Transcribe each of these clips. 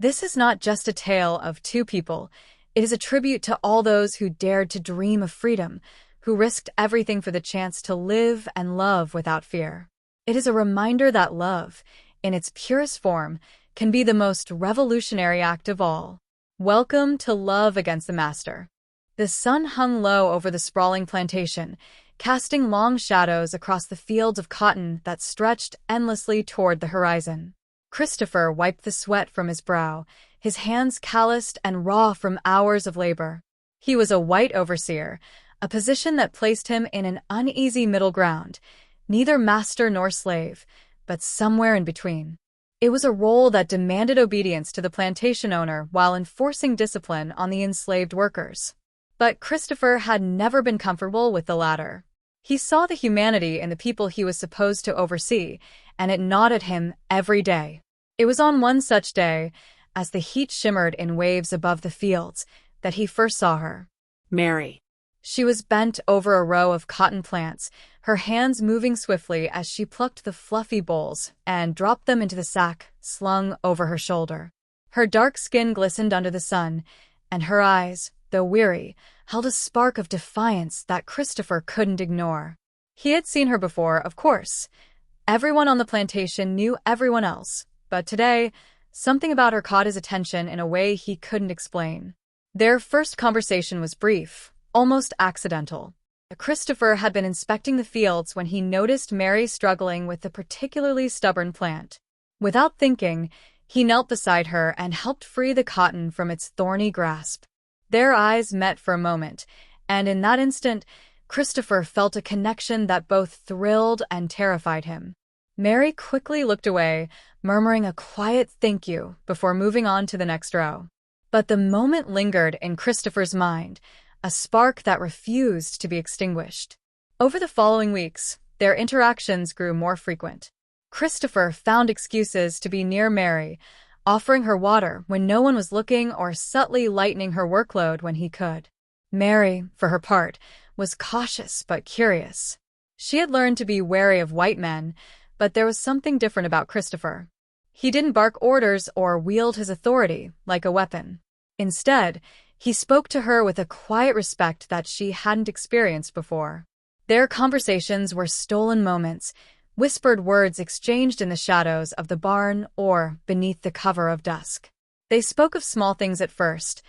This is not just a tale of two people. It is a tribute to all those who dared to dream of freedom, who risked everything for the chance to live and love without fear. It is a reminder that love, in its purest form, can be the most revolutionary act of all. Welcome to Love Against the Master. The sun hung low over the sprawling plantation, casting long shadows across the fields of cotton that stretched endlessly toward the horizon. Christopher wiped the sweat from his brow, his hands calloused and raw from hours of labor. He was a white overseer, a position that placed him in an uneasy middle ground, neither master nor slave, but somewhere in between. It was a role that demanded obedience to the plantation owner while enforcing discipline on the enslaved workers. But Christopher had never been comfortable with the latter. He saw the humanity in the people he was supposed to oversee, and it gnawed at him every day. It was on one such day, as the heat shimmered in waves above the fields, that he first saw her. Mary. She was bent over a row of cotton plants, her hands moving swiftly as she plucked the fluffy bolls and dropped them into the sack slung over her shoulder. Her dark skin glistened under the sun, and her eyes, though weary, held a spark of defiance that Christopher couldn't ignore. He had seen her before, of course. Everyone on the plantation knew everyone else, but today, something about her caught his attention in a way he couldn't explain. Their first conversation was brief, almost accidental. Christopher had been inspecting the fields when he noticed Mary struggling with a particularly stubborn plant. Without thinking, he knelt beside her and helped free the cotton from its thorny grasp. Their eyes met for a moment, and in that instant, Christopher felt a connection that both thrilled and terrified him. Mary quickly looked away, murmuring a quiet thank you before moving on to the next row. But the moment lingered in Christopher's mind, a spark that refused to be extinguished. Over the following weeks, their interactions grew more frequent. Christopher found excuses to be near Mary, offering her water when no one was looking or subtly lightening her workload when he could. Mary, for her part, was cautious but curious. She had learned to be wary of white men, but there was something different about Christopher. He didn't bark orders or wield his authority like a weapon. Instead, he spoke to her with a quiet respect that she hadn't experienced before. Their conversations were stolen moments, whispered words exchanged in the shadows of the barn or beneath the cover of dusk. They spoke of small things at first: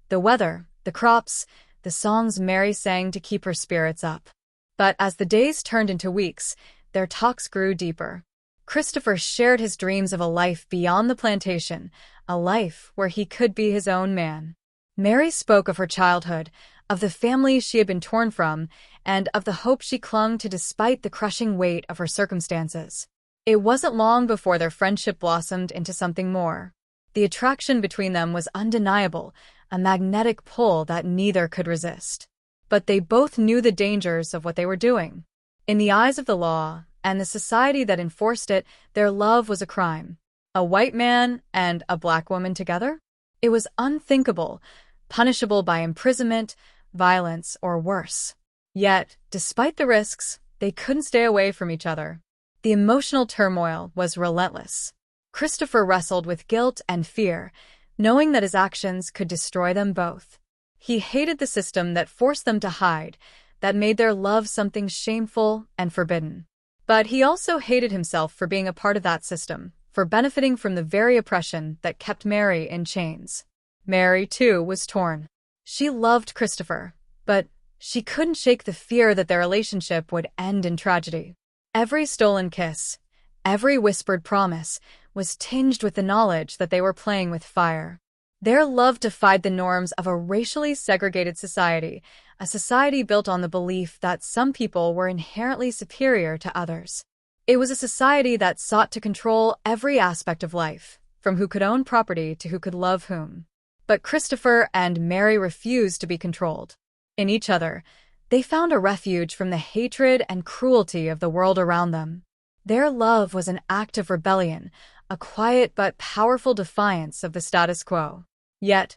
the weather, the crops, the songs Mary sang to keep her spirits up. But as the days turned into weeks, their talks grew deeper. Christopher shared his dreams of a life beyond the plantation, a life where he could be his own man. Mary spoke of her childhood, of the family she had been torn from, and of the hope she clung to despite the crushing weight of her circumstances. It wasn't long before their friendship blossomed into something more. The attraction between them was undeniable, a magnetic pull that neither could resist. But they both knew the dangers of what they were doing. In the eyes of the law and the society that enforced it, their love was a crime. A white man and a black woman together? It was unthinkable, punishable by imprisonment, violence, or worse. Yet, despite the risks, they couldn't stay away from each other. The emotional turmoil was relentless. Christopher wrestled with guilt and fear, knowing that his actions could destroy them both. He hated the system that forced them to hide, that made their love something shameful and forbidden. But he also hated himself for being a part of that system, for benefiting from the very oppression that kept Mary in chains. Mary, too, was torn. She loved Christopher, but she couldn't shake the fear that their relationship would end in tragedy. Every stolen kiss, every whispered promise, was tinged with the knowledge that they were playing with fire. Their love defied the norms of a racially segregated society, a society built on the belief that some people were inherently superior to others. It was a society that sought to control every aspect of life, from who could own property to who could love whom. But Christopher and Mary refused to be controlled. In each other, they found a refuge from the hatred and cruelty of the world around them. Their love was an act of rebellion, a quiet but powerful defiance of the status quo. Yet,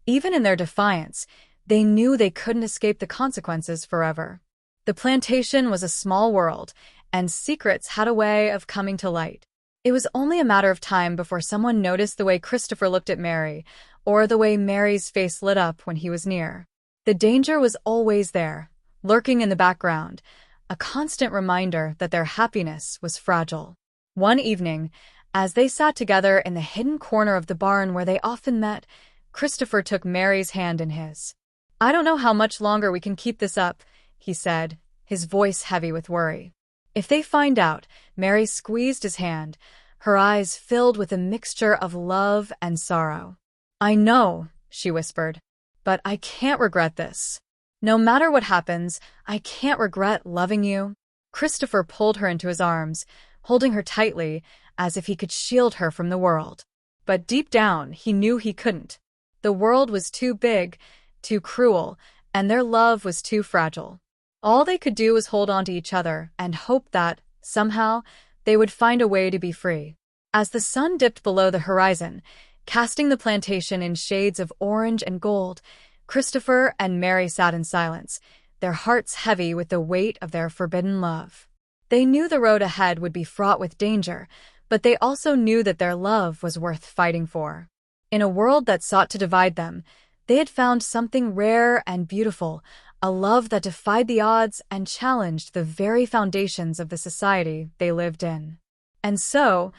even in their defiance, they knew they couldn't escape the consequences forever. The plantation was a small world, and secrets had a way of coming to light. It was only a matter of time before someone noticed the way Christopher looked at Mary, or the way Mary's face lit up when he was near. The danger was always there, lurking in the background, a constant reminder that their happiness was fragile. One evening, as they sat together in the hidden corner of the barn where they often met, Christopher took Mary's hand in his. "I don't know how much longer we can keep this up," he said, his voice heavy with worry. "If they find out," Mary squeezed his hand, her eyes filled with a mixture of love and sorrow. "I know," she whispered, "but I can't regret this. No matter what happens, I can't regret loving you." Christopher pulled her into his arms, holding her tightly, as if he could shield her from the world. But deep down, he knew he couldn't. The world was too big, too cruel, and their love was too fragile. All they could do was hold on to each other and hope that, somehow, they would find a way to be free. As the sun dipped below the horizon, casting the plantation in shades of orange and gold, Christopher and Mary sat in silence, their hearts heavy with the weight of their forbidden love. They knew the road ahead would be fraught with danger, but they also knew that their love was worth fighting for. In a world that sought to divide them, they had found something rare and beautiful, a love that defied the odds and challenged the very foundations of the society they lived in. And so,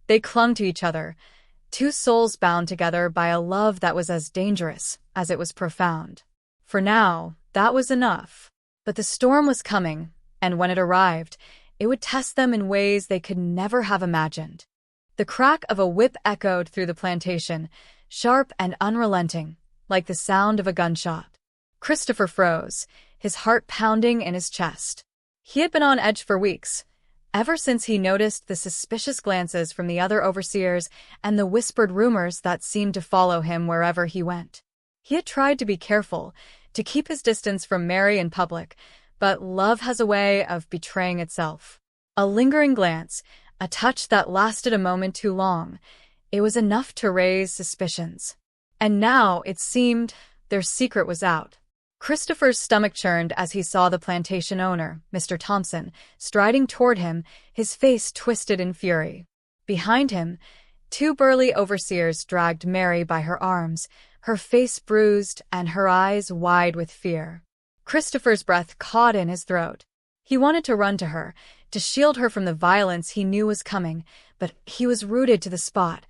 they clung to each other, two souls bound together by a love that was as dangerous as it was profound. For now, that was enough. But the storm was coming, and when it arrived, it would test them in ways they could never have imagined. The crack of a whip echoed through the plantation, sharp and unrelenting, like the sound of a gunshot. Christopher froze, his heart pounding in his chest. He had been on edge for weeks, ever since he noticed the suspicious glances from the other overseers and the whispered rumors that seemed to follow him wherever he went. He had tried to be careful, to keep his distance from Mary in public, but love has a way of betraying itself. A lingering glance, a touch that lasted a moment too long, it was enough to raise suspicions. And now, it seemed, their secret was out. Christopher's stomach churned as he saw the plantation owner, Mr. Thompson, striding toward him, his face twisted in fury. Behind him, two burly overseers dragged Mary by her arms, her face bruised and her eyes wide with fear. Christopher's breath caught in his throat. He wanted to run to her, to shield her from the violence he knew was coming, but he was rooted to the spot,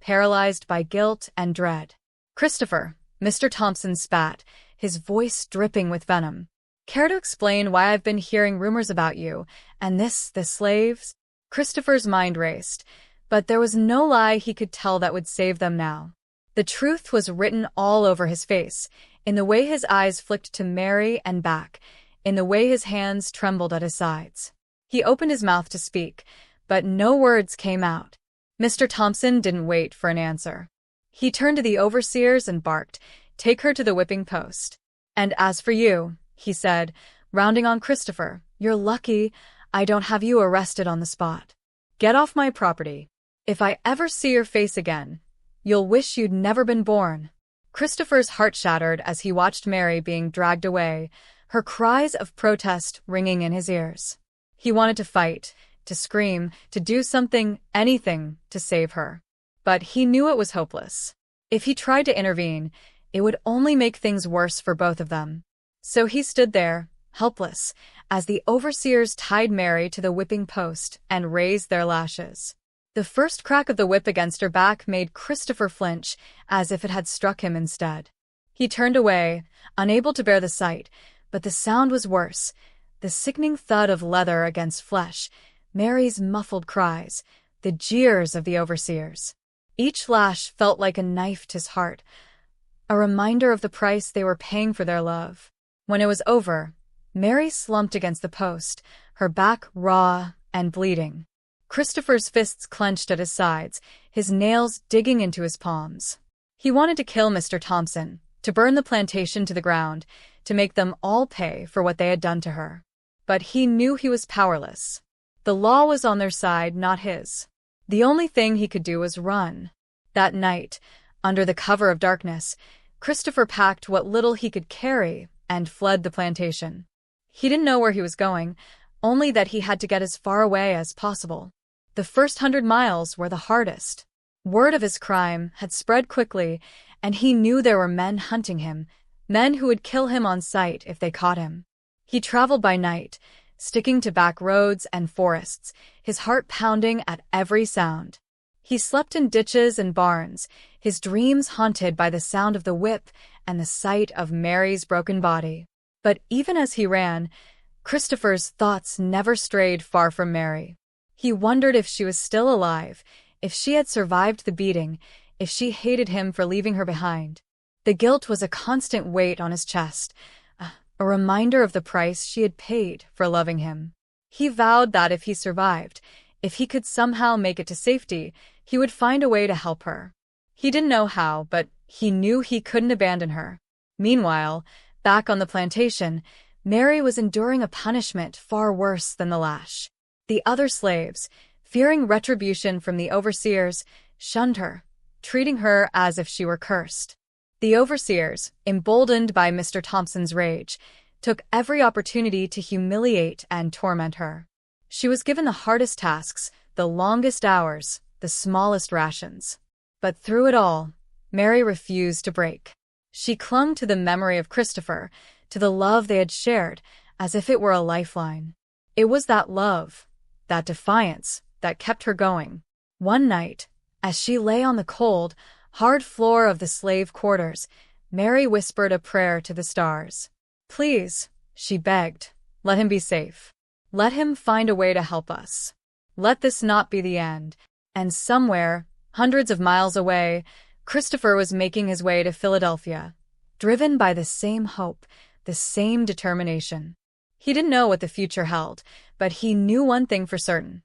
paralyzed by guilt and dread. "Christopher," Mr. Thompson spat, his voice dripping with venom. "Care to explain why I've been hearing rumors about you, and the slaves?" Christopher's mind raced, but there was no lie he could tell that would save them now. The truth was written all over his face, in the way his eyes flicked to Mary and back, in the way his hands trembled at his sides. He opened his mouth to speak, but no words came out. Mr. Thompson didn't wait for an answer. He turned to the overseers and barked, "Take her to the whipping post. And as for you," he said, rounding on Christopher, "you're lucky I don't have you arrested on the spot. Get off my property. If I ever see your face again, you'll wish you'd never been born." Christopher's heart shattered as he watched Mary being dragged away, her cries of protest ringing in his ears. He wanted to fight, to scream, to do something, anything, to save her. But he knew it was hopeless. If he tried to intervene, it would only make things worse for both of them. So he stood there, helpless, as the overseers tied Mary to the whipping post and raised their lashes. The first crack of the whip against her back made Christopher flinch, as if it had struck him instead. He turned away, unable to bear the sight, but the sound was worse. The sickening thud of leather against flesh, Mary's muffled cries, the jeers of the overseers. Each lash felt like a knife to his heart, a reminder of the price they were paying for their love. When it was over, Mary slumped against the post, her back raw and bleeding. Christopher's fists clenched at his sides, his nails digging into his palms. He wanted to kill Mr. Thompson, to burn the plantation to the ground, to make them all pay for what they had done to her. But he knew he was powerless. The law was on their side, not his. The only thing he could do was run. That night, under the cover of darkness, Christopher packed what little he could carry and fled the plantation. He didn't know where he was going, only that he had to get as far away as possible. The first 100 miles were the hardest. Word of his crime had spread quickly, and he knew there were men hunting him, men who would kill him on sight if they caught him. He traveled by night, sticking to back roads and forests, his heart pounding at every sound. He slept in ditches and barns, his dreams haunted by the sound of the whip and the sight of Mary's broken body. But even as he ran, Christopher's thoughts never strayed far from Mary. He wondered if she was still alive, if she had survived the beating, if she hated him for leaving her behind. The guilt was a constant weight on his chest, a reminder of the price she had paid for loving him. He vowed that if he survived, if he could somehow make it to safety, he would find a way to help her. He didn't know how, but he knew he couldn't abandon her. Meanwhile, back on the plantation, Mary was enduring a punishment far worse than the lash. The other slaves, fearing retribution from the overseers, shunned her, treating her as if she were cursed. The overseers, emboldened by Mr. Thompson's rage, took every opportunity to humiliate and torment her. She was given the hardest tasks, the longest hours, the smallest rations. But through it all, Mary refused to break. She clung to the memory of Christopher, to the love they had shared, as if it were a lifeline. It was that love, that defiance, that kept her going. One night, as she lay on the cold, hard floor of the slave quarters, Mary whispered a prayer to the stars. "Please," she begged, "let him be safe. Let him find a way to help us. Let this not be the end." And somewhere, hundreds of miles away, Christopher was making his way to Philadelphia, driven by the same hope, the same determination. He didn't know what the future held, but he knew one thing for certain.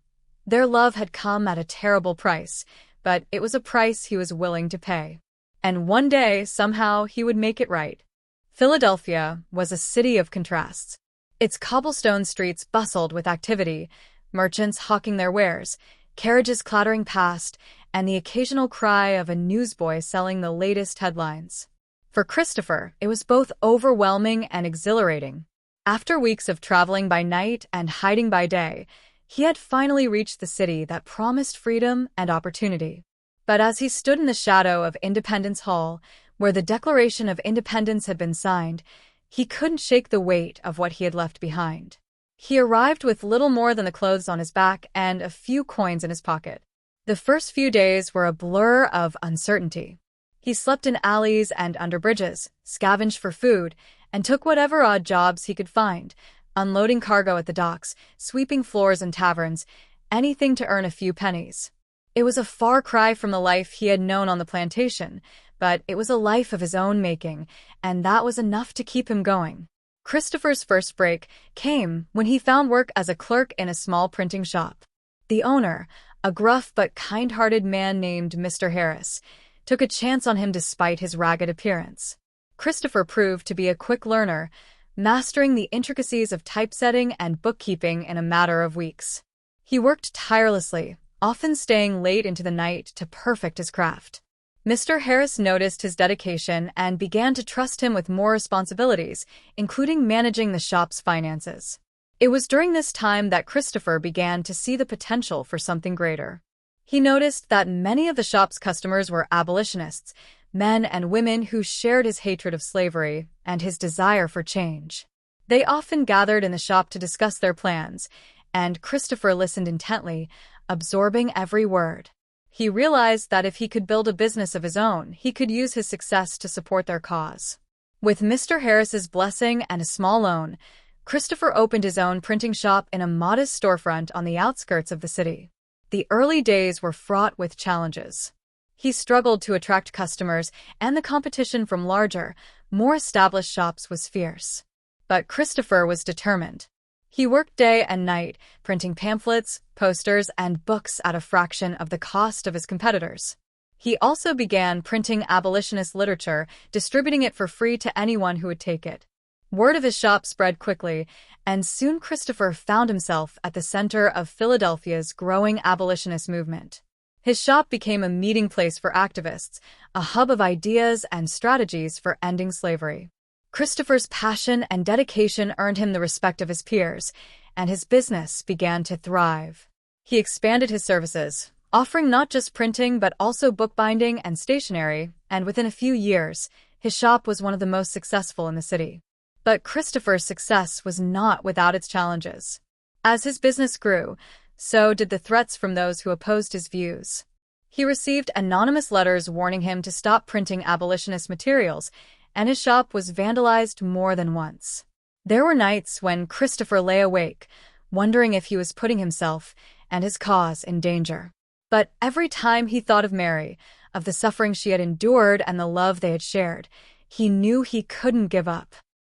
Their love had come at a terrible price, but it was a price he was willing to pay. And one day, somehow, he would make it right. Philadelphia was a city of contrasts. Its cobblestone streets bustled with activity, merchants hawking their wares, carriages clattering past, and the occasional cry of a newsboy selling the latest headlines. For Christopher, it was both overwhelming and exhilarating. After weeks of traveling by night and hiding by day, he had finally reached the city that promised freedom and opportunity. But as he stood in the shadow of Independence Hall, where the Declaration of Independence had been signed, he couldn't shake the weight of what he had left behind. He arrived with little more than the clothes on his back and a few coins in his pocket. The first few days were a blur of uncertainty. He slept in alleys and under bridges, scavenged for food, and took whatever odd jobs he could find, unloading cargo at the docks, sweeping floors in taverns, anything to earn a few pennies. It was a far cry from the life he had known on the plantation, but it was a life of his own making, and that was enough to keep him going. Christopher's first break came when he found work as a clerk in a small printing shop. The owner, a gruff but kind-hearted man named Mr. Harris, took a chance on him despite his ragged appearance. Christopher proved to be a quick learner, mastering the intricacies of typesetting and bookkeeping in a matter of weeks. He worked tirelessly, often staying late into the night to perfect his craft. Mr. Harris noticed his dedication and began to trust him with more responsibilities, including managing the shop's finances. It was during this time that Christopher began to see the potential for something greater. He noticed that many of the shop's customers were abolitionists, men and women who shared his hatred of slavery and his desire for change. They often gathered in the shop to discuss their plans, and Christopher listened intently, absorbing every word. He realized that if he could build a business of his own, he could use his success to support their cause. With Mr. Harris's blessing and a small loan, Christopher opened his own printing shop in a modest storefront on the outskirts of the city. The early days were fraught with challenges. He struggled to attract customers, and the competition from larger, more established shops was fierce. But Christopher was determined. He worked day and night, printing pamphlets, posters, and books at a fraction of the cost of his competitors. He also began printing abolitionist literature, distributing it for free to anyone who would take it. Word of his shop spread quickly, and soon Christopher found himself at the center of Philadelphia's growing abolitionist movement. His shop became a meeting place for activists, a hub of ideas and strategies for ending slavery. Christopher's passion and dedication earned him the respect of his peers, and his business began to thrive. He expanded his services, offering not just printing but also bookbinding and stationery, and within a few years, his shop was one of the most successful in the city. But Christopher's success was not without its challenges. As his business grew, so did the threats from those who opposed his views. He received anonymous letters warning him to stop printing abolitionist materials, and his shop was vandalized more than once. There were nights when Christopher lay awake, wondering if he was putting himself and his cause in danger. But every time he thought of Mary, of the suffering she had endured and the love they had shared, he knew he couldn't give up.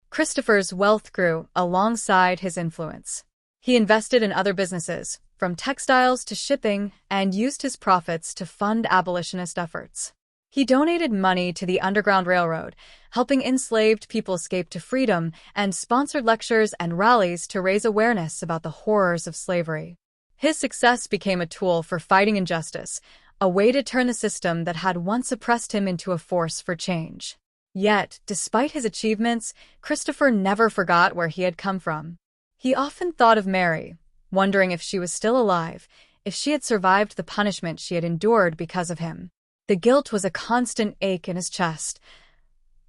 Christopher's wealth grew alongside his influence. He invested in other businesses, from textiles to shipping, and used his profits to fund abolitionist efforts. He donated money to the Underground Railroad, helping enslaved people escape to freedom, and sponsored lectures and rallies to raise awareness about the horrors of slavery. His success became a tool for fighting injustice, a way to turn the system that had once oppressed him into a force for change. Yet, despite his achievements, Christopher never forgot where he had come from. He often thought of Mary, wondering if she was still alive, if she had survived the punishment she had endured because of him. The guilt was a constant ache in his chest,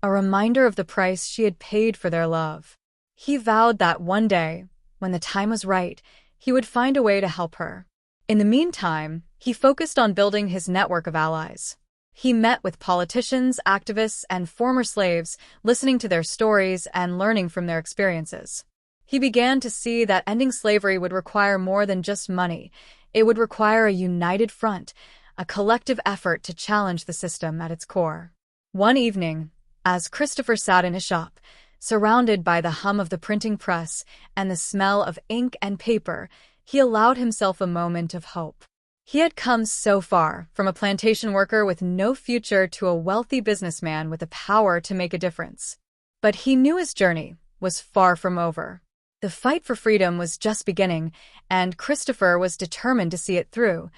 a reminder of the price she had paid for their love. He vowed that one day, when the time was right, he would find a way to help her. In the meantime, he focused on building his network of allies. He met with politicians, activists, and former slaves, listening to their stories and learning from their experiences. He began to see that ending slavery would require more than just money. It would require a united front, a collective effort to challenge the system at its core. One evening, as Christopher sat in his shop, surrounded by the hum of the printing press and the smell of ink and paper, he allowed himself a moment of hope. He had come so far, from a plantation worker with no future to a wealthy businessman with the power to make a difference. But he knew his journey was far from over. The fight for freedom was just beginning, and Christopher was determined to see it through,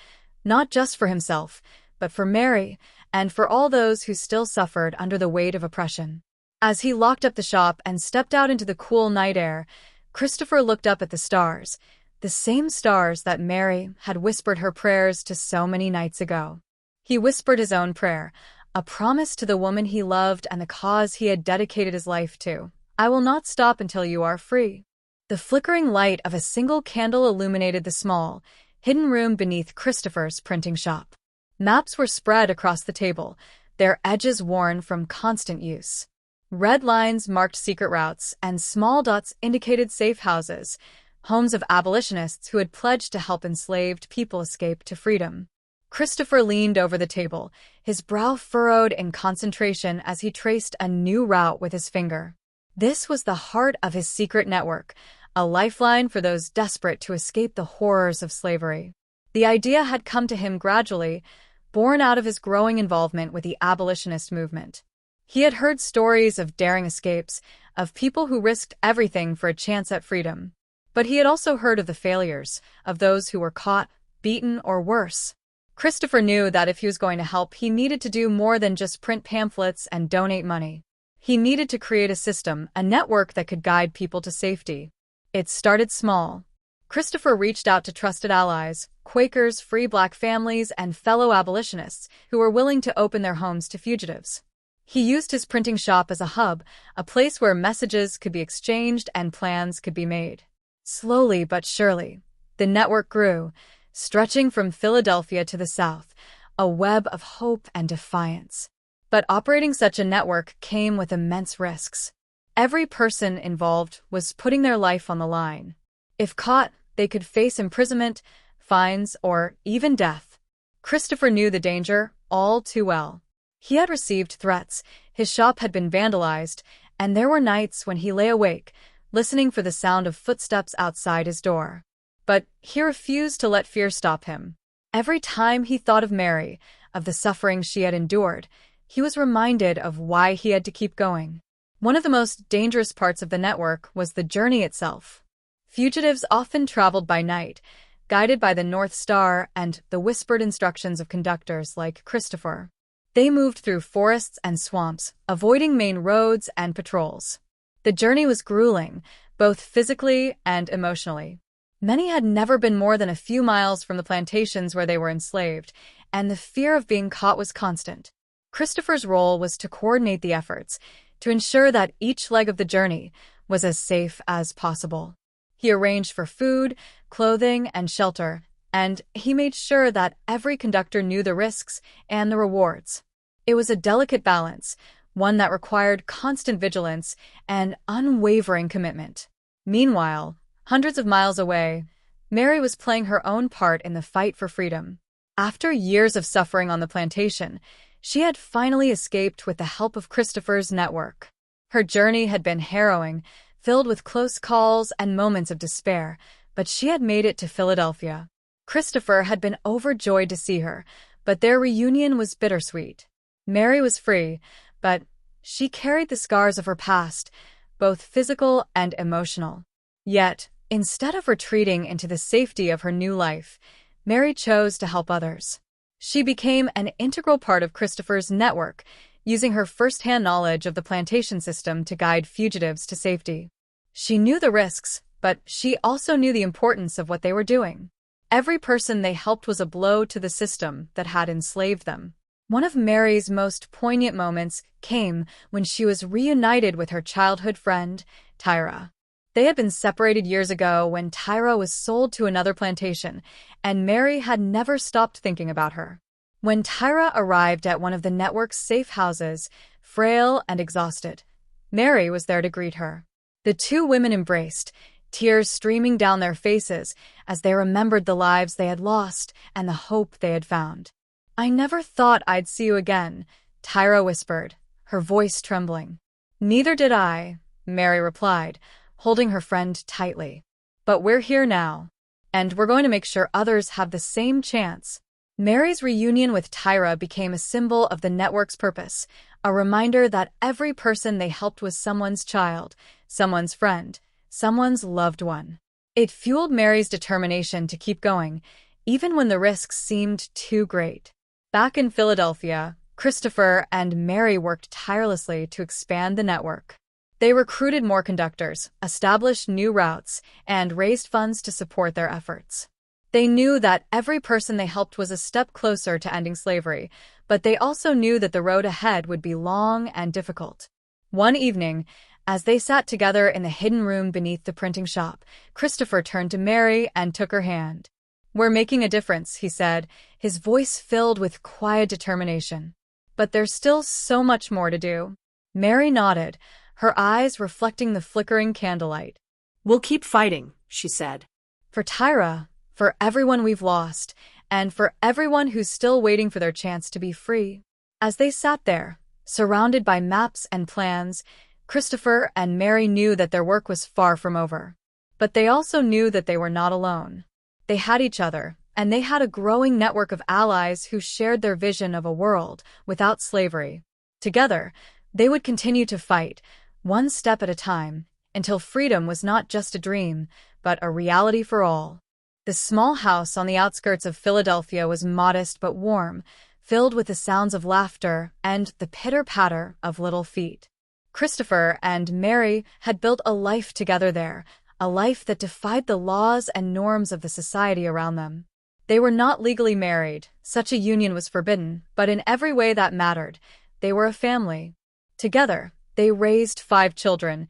not just for himself, but for Mary, and for all those who still suffered under the weight of oppression. As he locked up the shop and stepped out into the cool night air, Christopher looked up at the stars, the same stars that Mary had whispered her prayers to so many nights ago. He whispered his own prayer, a promise to the woman he loved and the cause he had dedicated his life to. "I will not stop until you are free." The flickering light of a single candle illuminated the small, hidden room beneath Christopher's printing shop. Maps were spread across the table, their edges worn from constant use. Red lines marked secret routes, and small dots indicated safe houses, homes of abolitionists who had pledged to help enslaved people escape to freedom. Christopher leaned over the table, his brow furrowed in concentration as he traced a new route with his finger. This was the heart of his secret network, a lifeline for those desperate to escape the horrors of slavery. The idea had come to him gradually, born out of his growing involvement with the abolitionist movement. He had heard stories of daring escapes, of people who risked everything for a chance at freedom. But he had also heard of the failures, of those who were caught, beaten, or worse. Christopher knew that if he was going to help, he needed to do more than just print pamphlets and donate money. He needed to create a system, a network that could guide people to safety. It started small. Christopher reached out to trusted allies, Quakers, free black families, and fellow abolitionists who were willing to open their homes to fugitives. He used his printing shop as a hub, a place where messages could be exchanged and plans could be made. Slowly but surely, the network grew, stretching from Philadelphia to the south, a web of hope and defiance. But operating such a network came with immense risks. Every person involved was putting their life on the line. If caught, they could face imprisonment, fines, or even death. Christopher knew the danger all too well. He had received threats, his shop had been vandalized, and there were nights when he lay awake, listening for the sound of footsteps outside his door. But he refused to let fear stop him. Every time he thought of Mary, of the suffering she had endured, he was reminded of why he had to keep going. One of the most dangerous parts of the network was the journey itself. Fugitives often traveled by night, guided by the North Star and the whispered instructions of conductors like Christopher. They moved through forests and swamps, avoiding main roads and patrols. The journey was grueling, both physically and emotionally. Many had never been more than a few miles from the plantations where they were enslaved, and the fear of being caught was constant. Christopher's role was to coordinate the efforts, to ensure that each leg of the journey was as safe as possible. He arranged for food, clothing, and shelter, and he made sure that every conductor knew the risks and the rewards. It was a delicate balance, one that required constant vigilance and unwavering commitment. Meanwhile, hundreds of miles away, Mary was playing her own part in the fight for freedom. After years of suffering on the plantation, she had finally escaped with the help of Christopher's network. Her journey had been harrowing, filled with close calls and moments of despair, but she had made it to Philadelphia. Christopher had been overjoyed to see her, but their reunion was bittersweet. Mary was free, but she carried the scars of her past, both physical and emotional. Yet, instead of retreating into the safety of her new life, Mary chose to help others. She became an integral part of Christopher's network, using her first-hand knowledge of the plantation system to guide fugitives to safety. She knew the risks, but she also knew the importance of what they were doing. Every person they helped was a blow to the system that had enslaved them. One of Mary's most poignant moments came when she was reunited with her childhood friend, Tyra. They had been separated years ago when Tyra was sold to another plantation, and Mary had never stopped thinking about her. When Tyra arrived at one of the network's safe houses, frail and exhausted, Mary was there to greet her. The two women embraced, tears streaming down their faces as they remembered the lives they had lost and the hope they had found. "I never thought I'd see you again," Tyra whispered, her voice trembling. "Neither did I," Mary replied, holding her friend tightly. "But we're here now, and we're going to make sure others have the same chance." Mary's reunion with Tyra became a symbol of the network's purpose, a reminder that every person they helped was someone's child, someone's friend, someone's loved one. It fueled Mary's determination to keep going, even when the risks seemed too great. Back in Philadelphia, Christopher and Mary worked tirelessly to expand the network. They recruited more conductors, established new routes, and raised funds to support their efforts. They knew that every person they helped was a step closer to ending slavery, but they also knew that the road ahead would be long and difficult. One evening, as they sat together in the hidden room beneath the printing shop, Christopher turned to Mary and took her hand. "We're making a difference," he said, his voice filled with quiet determination. "But there's still so much more to do." Mary nodded, her eyes reflecting the flickering candlelight. "We'll keep fighting," she said. "For Tyra, for everyone we've lost, and for everyone who's still waiting for their chance to be free." As they sat there, surrounded by maps and plans, Christopher and Mary knew that their work was far from over. But they also knew that they were not alone. They had each other, and they had a growing network of allies who shared their vision of a world without slavery. Together, they would continue to fight, one step at a time, until freedom was not just a dream, but a reality for all. The small house on the outskirts of Philadelphia was modest but warm, filled with the sounds of laughter and the pitter-patter of little feet. Christopher and Mary had built a life together there, a life that defied the laws and norms of the society around them. They were not legally married, such a union was forbidden, but in every way that mattered, they were a family. Together, they raised 5 children,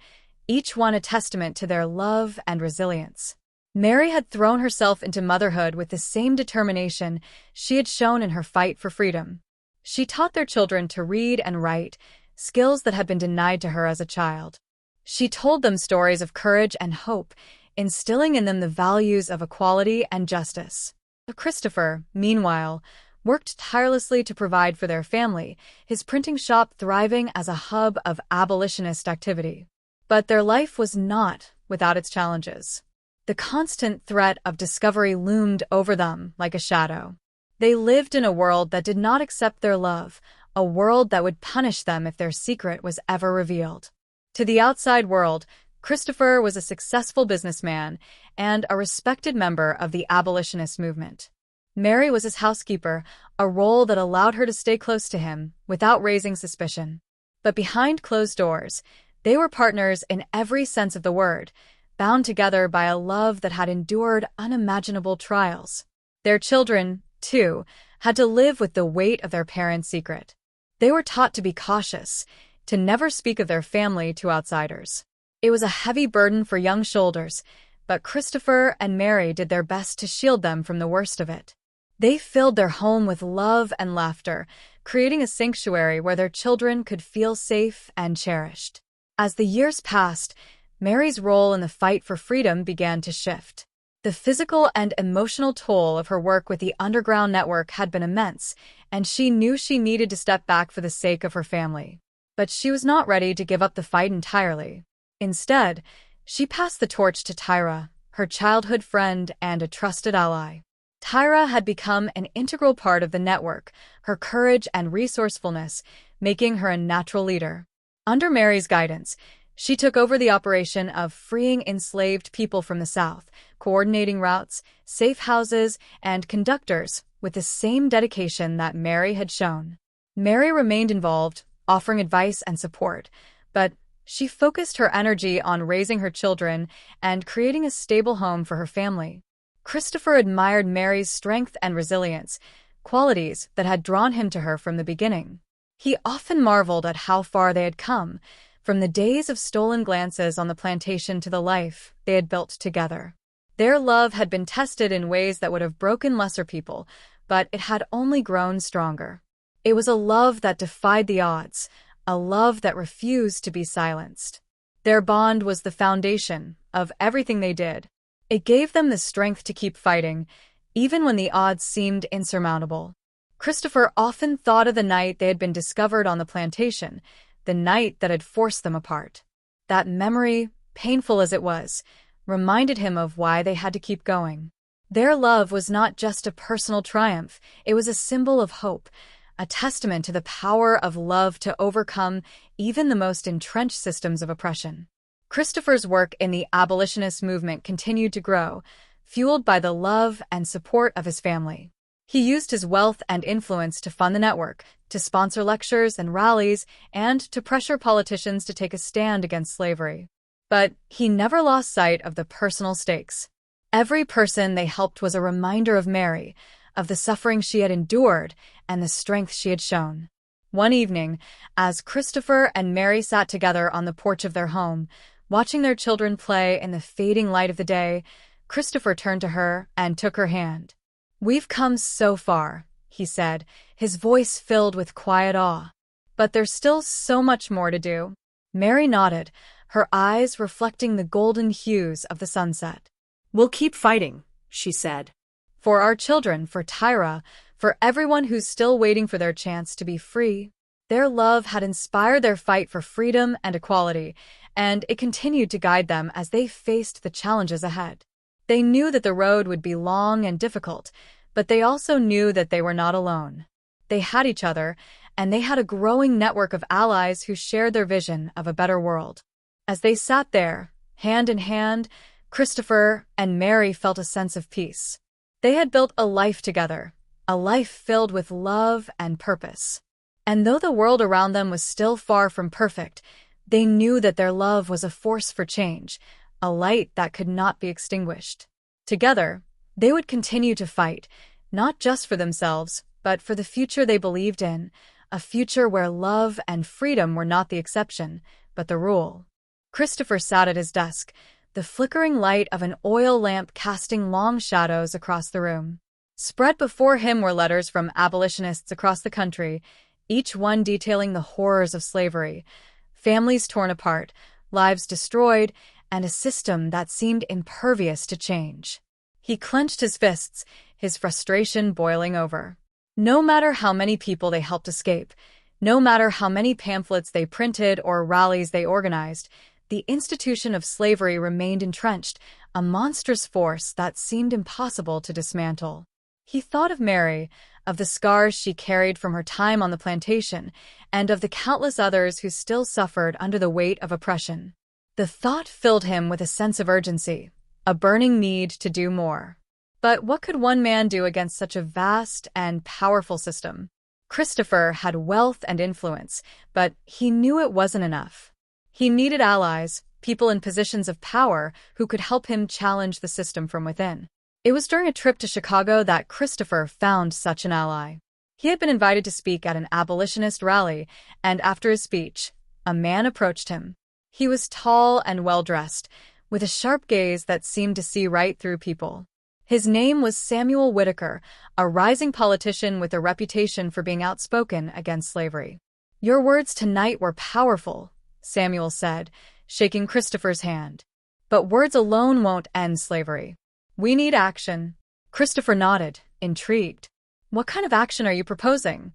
each one a testament to their love and resilience. Mary had thrown herself into motherhood with the same determination she had shown in her fight for freedom. She taught their children to read and write, skills that had been denied to her as a child. She told them stories of courage and hope, instilling in them the values of equality and justice. Christopher, meanwhile, worked tirelessly to provide for their family, his printing shop thriving as a hub of abolitionist activity. But their life was not without its challenges. The constant threat of discovery loomed over them like a shadow. They lived in a world that did not accept their love, a world that would punish them if their secret was ever revealed. To the outside world, Christopher was a successful businessman and a respected member of the abolitionist movement. Mary was his housekeeper, a role that allowed her to stay close to him without raising suspicion. But behind closed doors, they were partners in every sense of the word, bound together by a love that had endured unimaginable trials. Their children, too, had to live with the weight of their parents' secret. They were taught to be cautious, to never speak of their family to outsiders. It was a heavy burden for young shoulders, but Christopher and Mary did their best to shield them from the worst of it. They filled their home with love and laughter, creating a sanctuary where their children could feel safe and cherished. As the years passed, Mary's role in the fight for freedom began to shift. The physical and emotional toll of her work with the underground network had been immense, and she knew she needed to step back for the sake of her family. But she was not ready to give up the fight entirely. Instead, she passed the torch to Tyra, her childhood friend and a trusted ally. Tyra had become an integral part of the network, her courage and resourcefulness making her a natural leader. Under Mary's guidance, she took over the operation of freeing enslaved people from the South, coordinating routes, safe houses, and conductors with the same dedication that Mary had shown. Mary remained involved, offering advice and support, but she focused her energy on raising her children and creating a stable home for her family. Christopher admired Mary's strength and resilience, qualities that had drawn him to her from the beginning. He often marveled at how far they had come, from the days of stolen glances on the plantation to the life they had built together. Their love had been tested in ways that would have broken lesser people, but it had only grown stronger. It was a love that defied the odds, a love that refused to be silenced. Their bond was the foundation of everything they did. It gave them the strength to keep fighting, even when the odds seemed insurmountable. Christopher often thought of the night they had been discovered on the plantation, the night that had forced them apart. That memory, painful as it was, reminded him of why they had to keep going. Their love was not just a personal triumph, it was a symbol of hope, a testament to the power of love to overcome even the most entrenched systems of oppression. Christopher's work in the abolitionist movement continued to grow, fueled by the love and support of his family. He used his wealth and influence to fund the network, to sponsor lectures and rallies, and to pressure politicians to take a stand against slavery. But he never lost sight of the personal stakes. Every person they helped was a reminder of Mary, of the suffering she had endured and the strength she had shown. One evening, as Christopher and Mary sat together on the porch of their home, watching their children play in the fading light of the day, Christopher turned to her and took her hand. "We've come so far," he said, his voice filled with quiet awe. "But there's still so much more to do." Mary nodded, her eyes reflecting the golden hues of the sunset. "We'll keep fighting," she said. "For our children, for Tyra, for everyone who's still waiting for their chance to be free." Their love had inspired their fight for freedom and equality, and it continued to guide them as they faced the challenges ahead. They knew that the road would be long and difficult, but they also knew that they were not alone. They had each other, and they had a growing network of allies who shared their vision of a better world. As they sat there, hand in hand, Christopher and Mary felt a sense of peace. They had built a life together, a life filled with love and purpose. And though the world around them was still far from perfect, they knew that their love was a force for change, a light that could not be extinguished. Together, they would continue to fight, not just for themselves, but for the future they believed in, a future where love and freedom were not the exception, but the rule. Christopher sat at his desk, the flickering light of an oil lamp casting long shadows across the room. Spread before him were letters from abolitionists across the country, each one detailing the horrors of slavery, families torn apart, lives destroyed, and a system that seemed impervious to change. He clenched his fists, his frustration boiling over. No matter how many people they helped escape, no matter how many pamphlets they printed or rallies they organized, the institution of slavery remained entrenched, a monstrous force that seemed impossible to dismantle. He thought of Mary, of the scars she carried from her time on the plantation, and of the countless others who still suffered under the weight of oppression. The thought filled him with a sense of urgency, a burning need to do more. But what could one man do against such a vast and powerful system? Christopher had wealth and influence, but he knew it wasn't enough. He needed allies, people in positions of power who could help him challenge the system from within. It was during a trip to Chicago that Christopher found such an ally. He had been invited to speak at an abolitionist rally, and after his speech, a man approached him. He was tall and well-dressed, with a sharp gaze that seemed to see right through people. His name was Samuel Whitaker, a rising politician with a reputation for being outspoken against slavery. "Your words tonight were powerful," Samuel said, shaking Christopher's hand. "But words alone won't end slavery. We need action." Christopher nodded, intrigued. "What kind of action are you proposing?"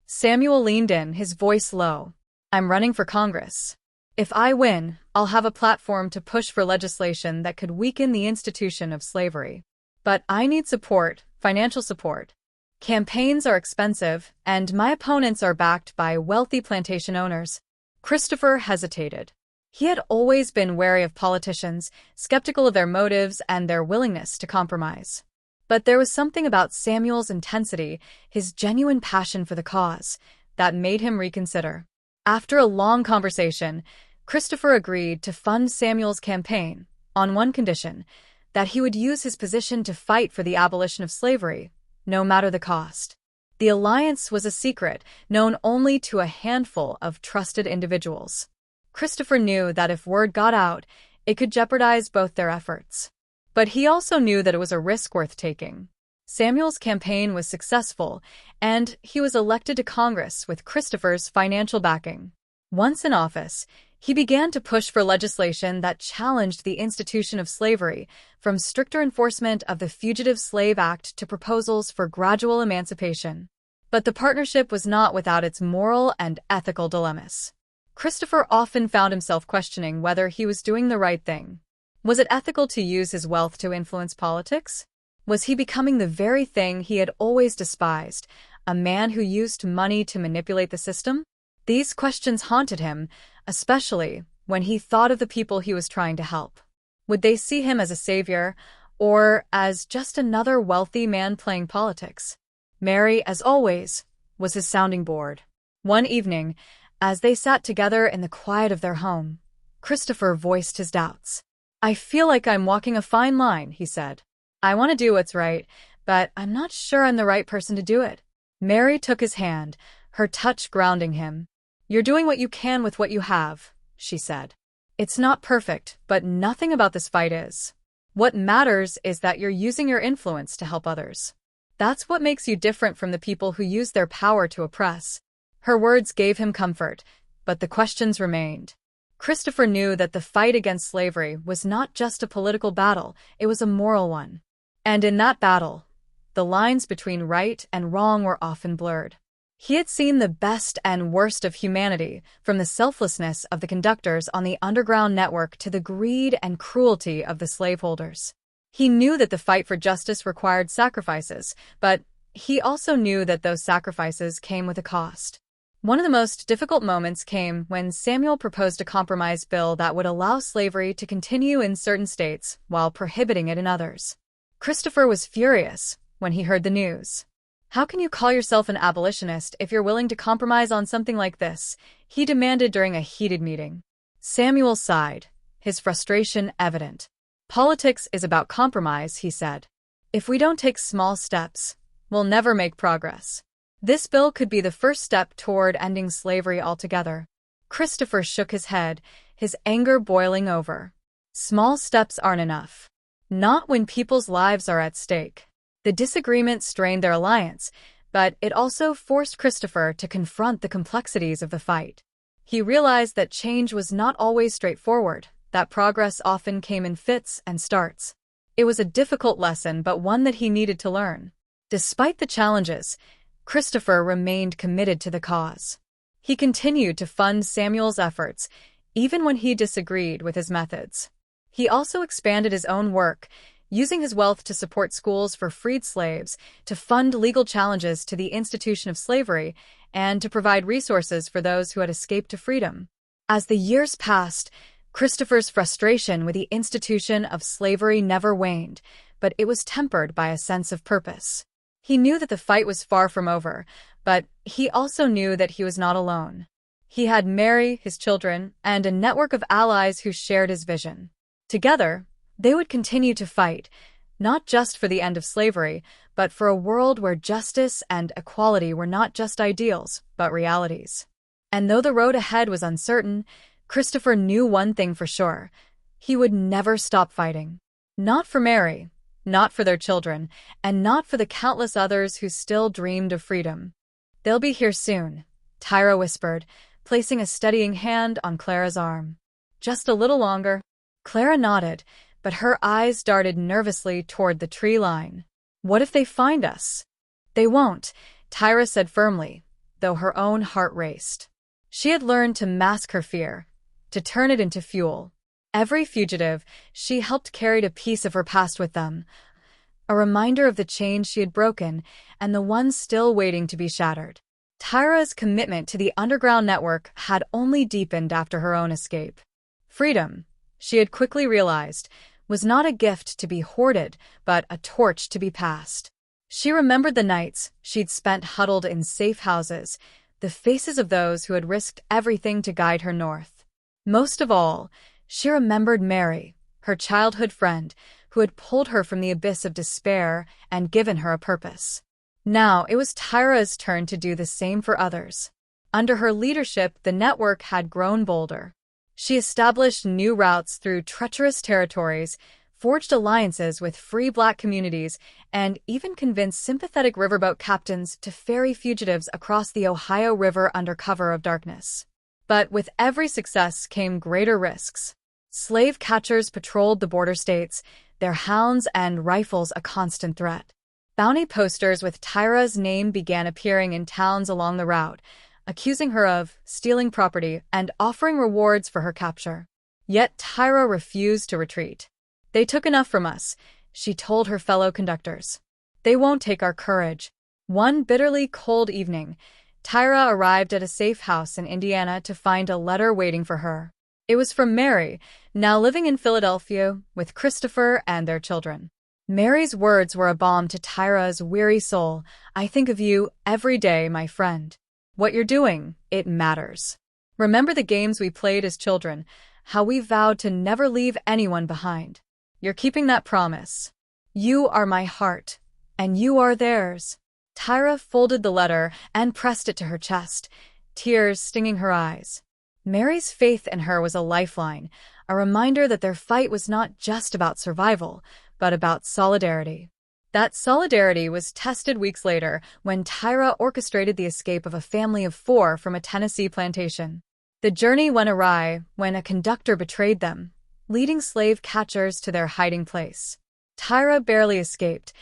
Samuel leaned in, his voice low. "I'm running for Congress. If I win, I'll have a platform to push for legislation that could weaken the institution of slavery. But I need support, financial support. Campaigns are expensive, and my opponents are backed by wealthy plantation owners." Christopher hesitated. He had always been wary of politicians, skeptical of their motives and their willingness to compromise. But there was something about Samuel's intensity, his genuine passion for the cause, that made him reconsider. After a long conversation, Christopher agreed to fund Samuel's campaign, on one condition, that he would use his position to fight for the abolition of slavery, no matter the cost. The alliance was a secret, known only to a handful of trusted individuals. Christopher knew that if word got out, it could jeopardize both their efforts. But he also knew that it was a risk worth taking. Samuel's campaign was successful, and he was elected to Congress with Christopher's financial backing. Once in office, he began to push for legislation that challenged the institution of slavery, from stricter enforcement of the Fugitive Slave Act to proposals for gradual emancipation. But the partnership was not without its moral and ethical dilemmas. Christopher often found himself questioning whether he was doing the right thing. Was it ethical to use his wealth to influence politics? Was he becoming the very thing he had always despised, a man who used money to manipulate the system? These questions haunted him, especially when he thought of the people he was trying to help. Would they see him as a savior, or as just another wealthy man playing politics? Mary, as always, was his sounding board. One evening, as they sat together in the quiet of their home, Christopher voiced his doubts. "I feel like I'm walking a fine line," he said. "I want to do what's right, but I'm not sure I'm the right person to do it." Mary took his hand, her touch grounding him. "You're doing what you can with what you have," she said. "It's not perfect, but nothing about this fight is. What matters is that you're using your influence to help others. That's what makes you different from the people who use their power to oppress." Her words gave him comfort, but the questions remained. Christopher knew that the fight against slavery was not just a political battle, it was a moral one. And in that battle, the lines between right and wrong were often blurred. He had seen the best and worst of humanity, from the selflessness of the conductors on the underground network to the greed and cruelty of the slaveholders. He knew that the fight for justice required sacrifices, but he also knew that those sacrifices came with a cost. One of the most difficult moments came when Samuel proposed a compromise bill that would allow slavery to continue in certain states while prohibiting it in others. Christopher was furious when he heard the news. "How can you call yourself an abolitionist if you're willing to compromise on something like this?" he demanded during a heated meeting. Samuel sighed, his frustration evident. "Politics is about compromise," he said. "If we don't take small steps, we'll never make progress. This bill could be the first step toward ending slavery altogether." Christopher shook his head, his anger boiling over. Small steps aren't enough. Not when people's lives are at stake. The disagreement strained their alliance, but it also forced Christopher to confront the complexities of the fight. He realized that change was not always straightforward, that progress often came in fits and starts. It was a difficult lesson, but one that he needed to learn. Despite the challenges, Christopher remained committed to the cause. He continued to fund Samuel's efforts, even when he disagreed with his methods. He also expanded his own work, using his wealth to support schools for freed slaves, to fund legal challenges to the institution of slavery, and to provide resources for those who had escaped to freedom. As the years passed, Christopher's frustration with the institution of slavery never waned, but it was tempered by a sense of purpose. He knew that the fight was far from over, but he also knew that he was not alone. He had Mary, his children, and a network of allies who shared his vision. Together, they would continue to fight, not just for the end of slavery, but for a world where justice and equality were not just ideals, but realities. And though the road ahead was uncertain, Christopher knew one thing for sure. He would never stop fighting. Not for Mary, not for their children, and not for the countless others who still dreamed of freedom. "They'll be here soon," Tyra whispered, placing a steadying hand on Clara's arm. "Just a little longer." Clara nodded, but her eyes darted nervously toward the tree line. "What if they find us?" "They won't," Tyra said firmly, though her own heart raced. She had learned to mask her fear, to turn it into fuel. Every fugitive she helped carried a piece of her past with them, a reminder of the chains she had broken and the ones still waiting to be shattered. Tyra's commitment to the underground network had only deepened after her own escape. Freedom, she had quickly realized, was not a gift to be hoarded, but a torch to be passed. She remembered the nights she'd spent huddled in safe houses, the faces of those who had risked everything to guide her north. Most of all, she remembered Mary, her childhood friend, who had pulled her from the abyss of despair and given her a purpose. Now it was Tyra's turn to do the same for others. Under her leadership, the network had grown bolder. She established new routes through treacherous territories, forged alliances with free Black communities, and even convinced sympathetic riverboat captains to ferry fugitives across the Ohio River under cover of darkness. But with every success came greater risks. Slave catchers patrolled the border states, their hounds and rifles a constant threat. Bounty posters with Tyra's name began appearing in towns along the route, accusing her of stealing property and offering rewards for her capture. Yet Tyra refused to retreat. "They took enough from us," she told her fellow conductors. "They won't take our courage." One bitterly cold evening, Tyra arrived at a safe house in Indiana to find a letter waiting for her. It was from Mary, now living in Philadelphia with Christopher and their children. Mary's words were a balm to Tyra's weary soul. "I think of you every day, my friend. What you're doing, it matters. Remember the games we played as children, how we vowed to never leave anyone behind. You're keeping that promise. You are my heart, and you are theirs." Tyra folded the letter and pressed it to her chest, tears stinging her eyes. Mary's faith in her was a lifeline, a reminder that their fight was not just about survival, but about solidarity. That solidarity was tested weeks later when Tyra orchestrated the escape of a family of 4 from a Tennessee plantation. The journey went awry when a conductor betrayed them, leading slave catchers to their hiding place. Tyra barely escaped,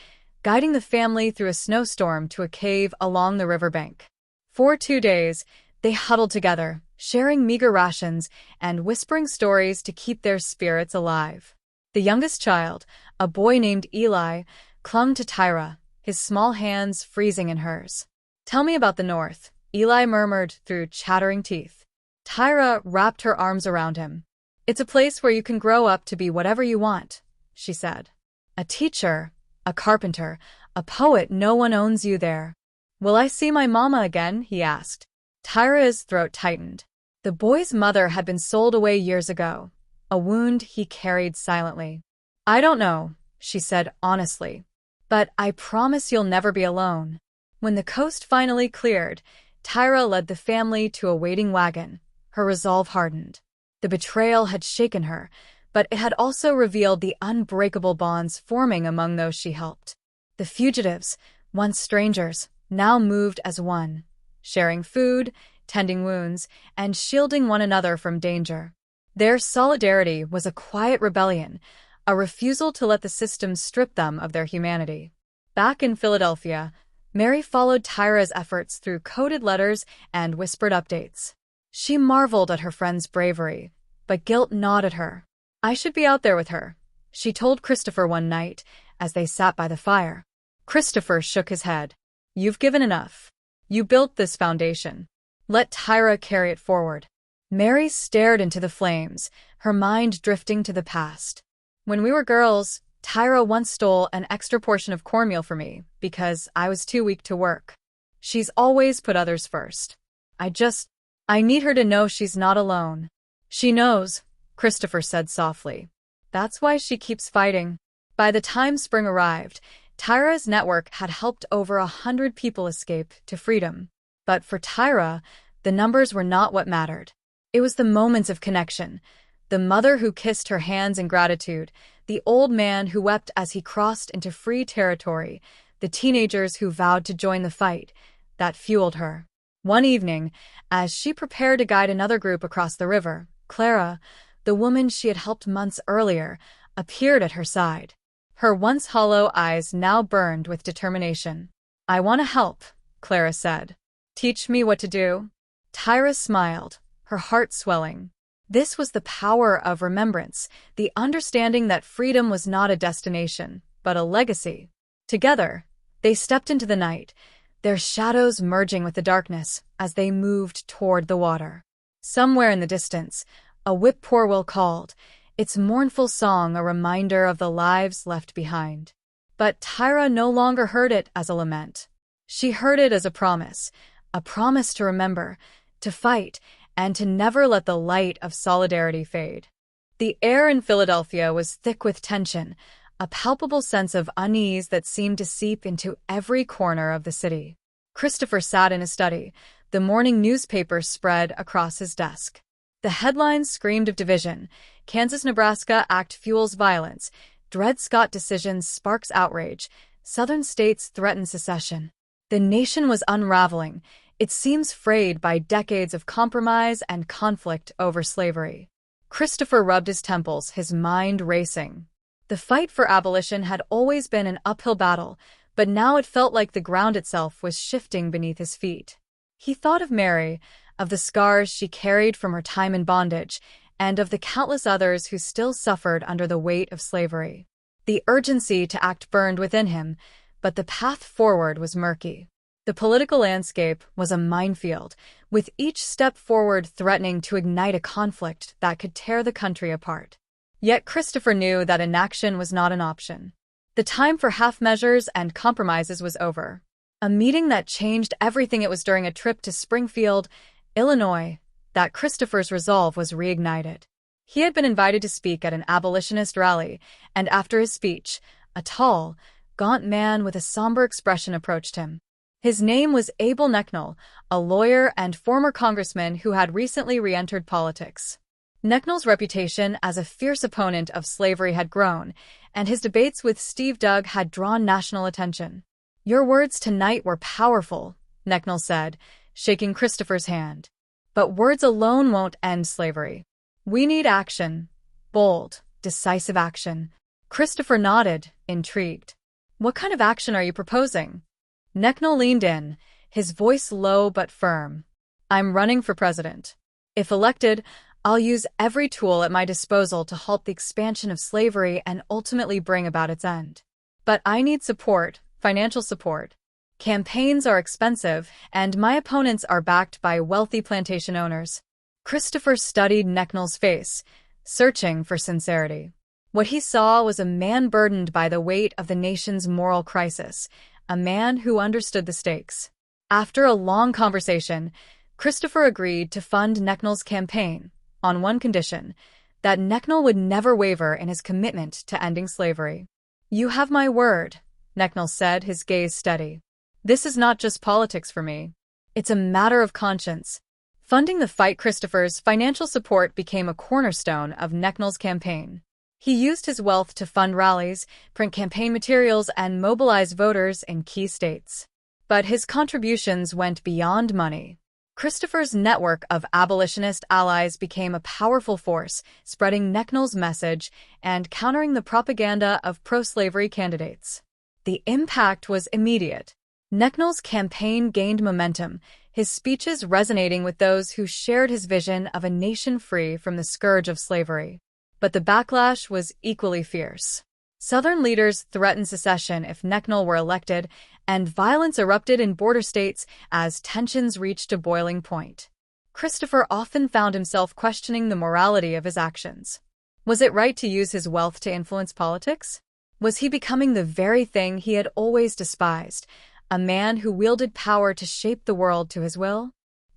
guiding the family through a snowstorm to a cave along the riverbank. For 2 days, they huddled together, sharing meager rations and whispering stories to keep their spirits alive. The youngest child, a boy named Eli, clung to Tyra, his small hands freezing in hers. "Tell me about the North," Eli murmured through chattering teeth. Tyra wrapped her arms around him. "It's a place where you can grow up to be whatever you want," she said. "A teacher, a carpenter, a poet, no one owns you there." "Will I see my mama again?" he asked. Tyra's throat tightened. The boy's mother had been sold away years ago, a wound he carried silently. "I don't know," she said honestly. "But I promise you'll never be alone." When the coast finally cleared, Tyra led the family to a waiting wagon, her resolve hardened. The betrayal had shaken her, but it had also revealed the unbreakable bonds forming among those she helped. The fugitives, once strangers, now moved as one, sharing food, tending wounds, and shielding one another from danger. Their solidarity was a quiet rebellion, a refusal to let the system strip them of their humanity. Back in Philadelphia, Mary followed Tyra's efforts through coded letters and whispered updates. She marveled at her friend's bravery, but guilt gnawed at her. "I should be out there with her," she told Christopher one night as they sat by the fire. Christopher shook his head. "You've given enough. You built this foundation. Let Tyra carry it forward." Mary stared into the flames, her mind drifting to the past. "When we were girls, Tyra once stole an extra portion of cornmeal for me because I was too weak to work. She's always put others first. I need her to know she's not alone. She knows, Christopher said softly. That's why she keeps fighting. By the time spring arrived, Tyra's network had helped over 100 people escape to freedom. But for Tyra, the numbers were not what mattered. It was the moments of connection. The mother who kissed her hands in gratitude, the old man who wept as he crossed into free territory, the teenagers who vowed to join the fight, that fueled her. One evening, as she prepared to guide another group across the river, Clara, the woman she had helped months earlier, appeared at her side. Her once hollow eyes now burned with determination. I want to help, Clara said. Teach me what to do. Tyra smiled, her heart swelling. This was the power of remembrance, the understanding that freedom was not a destination, but a legacy. Together, they stepped into the night, their shadows merging with the darkness as they moved toward the water. Somewhere in the distance, a whippoorwill called, its mournful song a reminder of the lives left behind. But Tyra no longer heard it as a lament. She heard it as a promise to remember, to fight, and to never let the light of solidarity fade. The air in Philadelphia was thick with tension, a palpable sense of unease that seemed to seep into every corner of the city. Christopher sat in his study, the morning newspaper spread across his desk. The headlines screamed of division. Kansas-Nebraska Act fuels violence. Dred Scott decision sparks outrage. Southern states threaten secession. The nation was unraveling. It seems frayed by decades of compromise and conflict over slavery. Christopher rubbed his temples, his mind racing. The fight for abolition had always been an uphill battle, but now it felt like the ground itself was shifting beneath his feet. He thought of Mary, of the scars she carried from her time in bondage, and of the countless others who still suffered under the weight of slavery. The urgency to act burned within him, but the path forward was murky. The political landscape was a minefield, with each step forward threatening to ignite a conflict that could tear the country apart. Yet Christopher knew that inaction was not an option. The time for half measures and compromises was over. A meeting that changed everything. It was during a trip to Springfield, Illinois, that Christopher's resolve was reignited. He had been invited to speak at an abolitionist rally, and after his speech, a tall, gaunt man with a somber expression approached him. His name was Abel Knechtnell, a lawyer and former congressman who had recently re-entered politics. Knechtnell's reputation as a fierce opponent of slavery had grown, and his debates with Steve Doug had drawn national attention. Your words tonight were powerful, Knechtnell said, shaking Christopher's hand. But words alone won't end slavery. We need action. Bold, decisive action. Christopher nodded, intrigued. What kind of action are you proposing? Knechtnell leaned in, his voice low but firm. I'm running for president. If elected, I'll use every tool at my disposal to halt the expansion of slavery and ultimately bring about its end. But I need support, financial support. Campaigns are expensive, and my opponents are backed by wealthy plantation owners. Christopher studied Knechtnell's face, searching for sincerity. What he saw was a man burdened by the weight of the nation's moral crisis, a man who understood the stakes. After a long conversation, Christopher agreed to fund Knechtnell's campaign, on one condition, that Knechtnell would never waver in his commitment to ending slavery. You have my word, Knechtnell said, his gaze steady. This is not just politics for me. It's a matter of conscience. Funding the fight. Christopher's financial support became a cornerstone of Knechtnell's campaign. He used his wealth to fund rallies, print campaign materials, and mobilize voters in key states. But his contributions went beyond money. Christopher's network of abolitionist allies became a powerful force, spreading Knechtnell's message and countering the propaganda of pro-slavery candidates. The impact was immediate. Knechtnell's campaign gained momentum, his speeches resonating with those who shared his vision of a nation free from the scourge of slavery. But the backlash was equally fierce. Southern leaders threatened secession if Knechtnell were elected, and violence erupted in border states as tensions reached a boiling point. Christopher often found himself questioning the morality of his actions. Was it right to use his wealth to influence politics? Was he becoming the very thing he had always despised, a man who wielded power to shape the world to his will?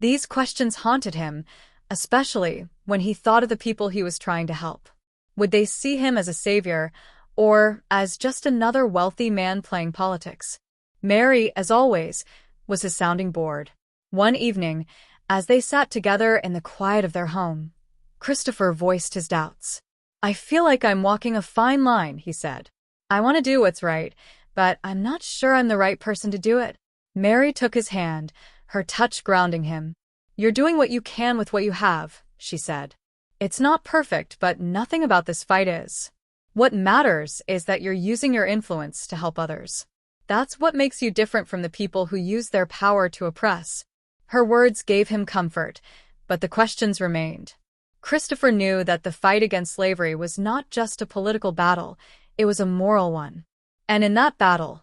These questions haunted him, especially when he thought of the people he was trying to help. Would they see him as a savior, or as just another wealthy man playing politics? Mary, as always, was his sounding board. One evening, as they sat together in the quiet of their home, Christopher voiced his doubts. "I feel like I'm walking a fine line," he said. "I want to do what's right, but I'm not sure I'm the right person to do it." Mary took his hand, her touch grounding him. "You're doing what you can with what you have," she said. "It's not perfect, but nothing about this fight is. What matters is that you're using your influence to help others. That's what makes you different from the people who use their power to oppress." Her words gave him comfort, but the questions remained. Christopher knew that the fight against slavery was not just a political battle, it was a moral one. And in that battle,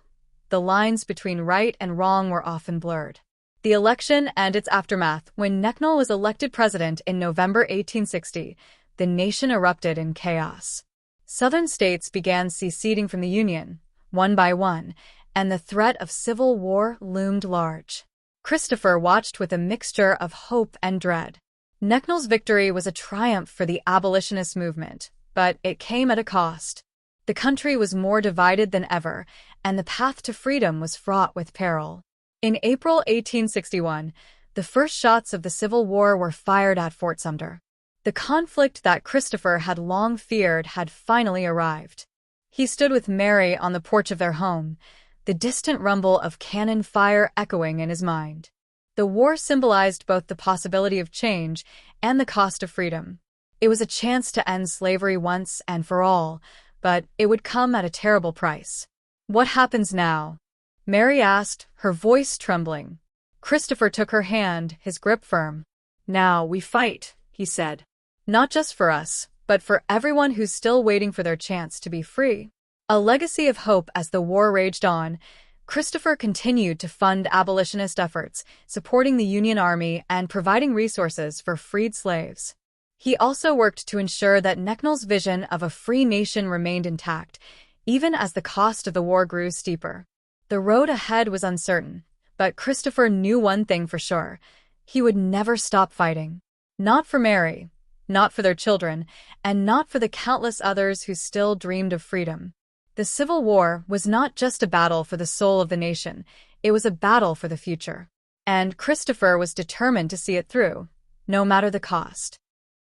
the lines between right and wrong were often blurred. The election and its aftermath. When Necknell was elected president in November 1860, the nation erupted in chaos. Southern states began seceding from the Union, one by one, and the threat of civil war loomed large. Christopher watched with a mixture of hope and dread. Necknell's victory was a triumph for the abolitionist movement, but it came at a cost. The country was more divided than ever, and the path to freedom was fraught with peril. In April 1861, the first shots of the Civil War were fired at Fort Sumter. The conflict that Christopher had long feared had finally arrived. He stood with Mary on the porch of their home, the distant rumble of cannon fire echoing in his mind. The war symbolized both the possibility of change and the cost of freedom. It was a chance to end slavery once and for all, but it would come at a terrible price. "What happens now?" Mary asked, her voice trembling. Christopher took her hand, his grip firm. "Now we fight," he said. "Not just for us, but for everyone who's still waiting for their chance to be free." A legacy of hope. As the war raged on, Christopher continued to fund abolitionist efforts, supporting the Union Army and providing resources for freed slaves. He also worked to ensure that Necknell's vision of a free nation remained intact, even as the cost of the war grew steeper. The road ahead was uncertain, but Christopher knew one thing for sure: he would never stop fighting. Not for Mary, not for their children, and not for the countless others who still dreamed of freedom. The Civil War was not just a battle for the soul of the nation, it was a battle for the future. And Christopher was determined to see it through, no matter the cost.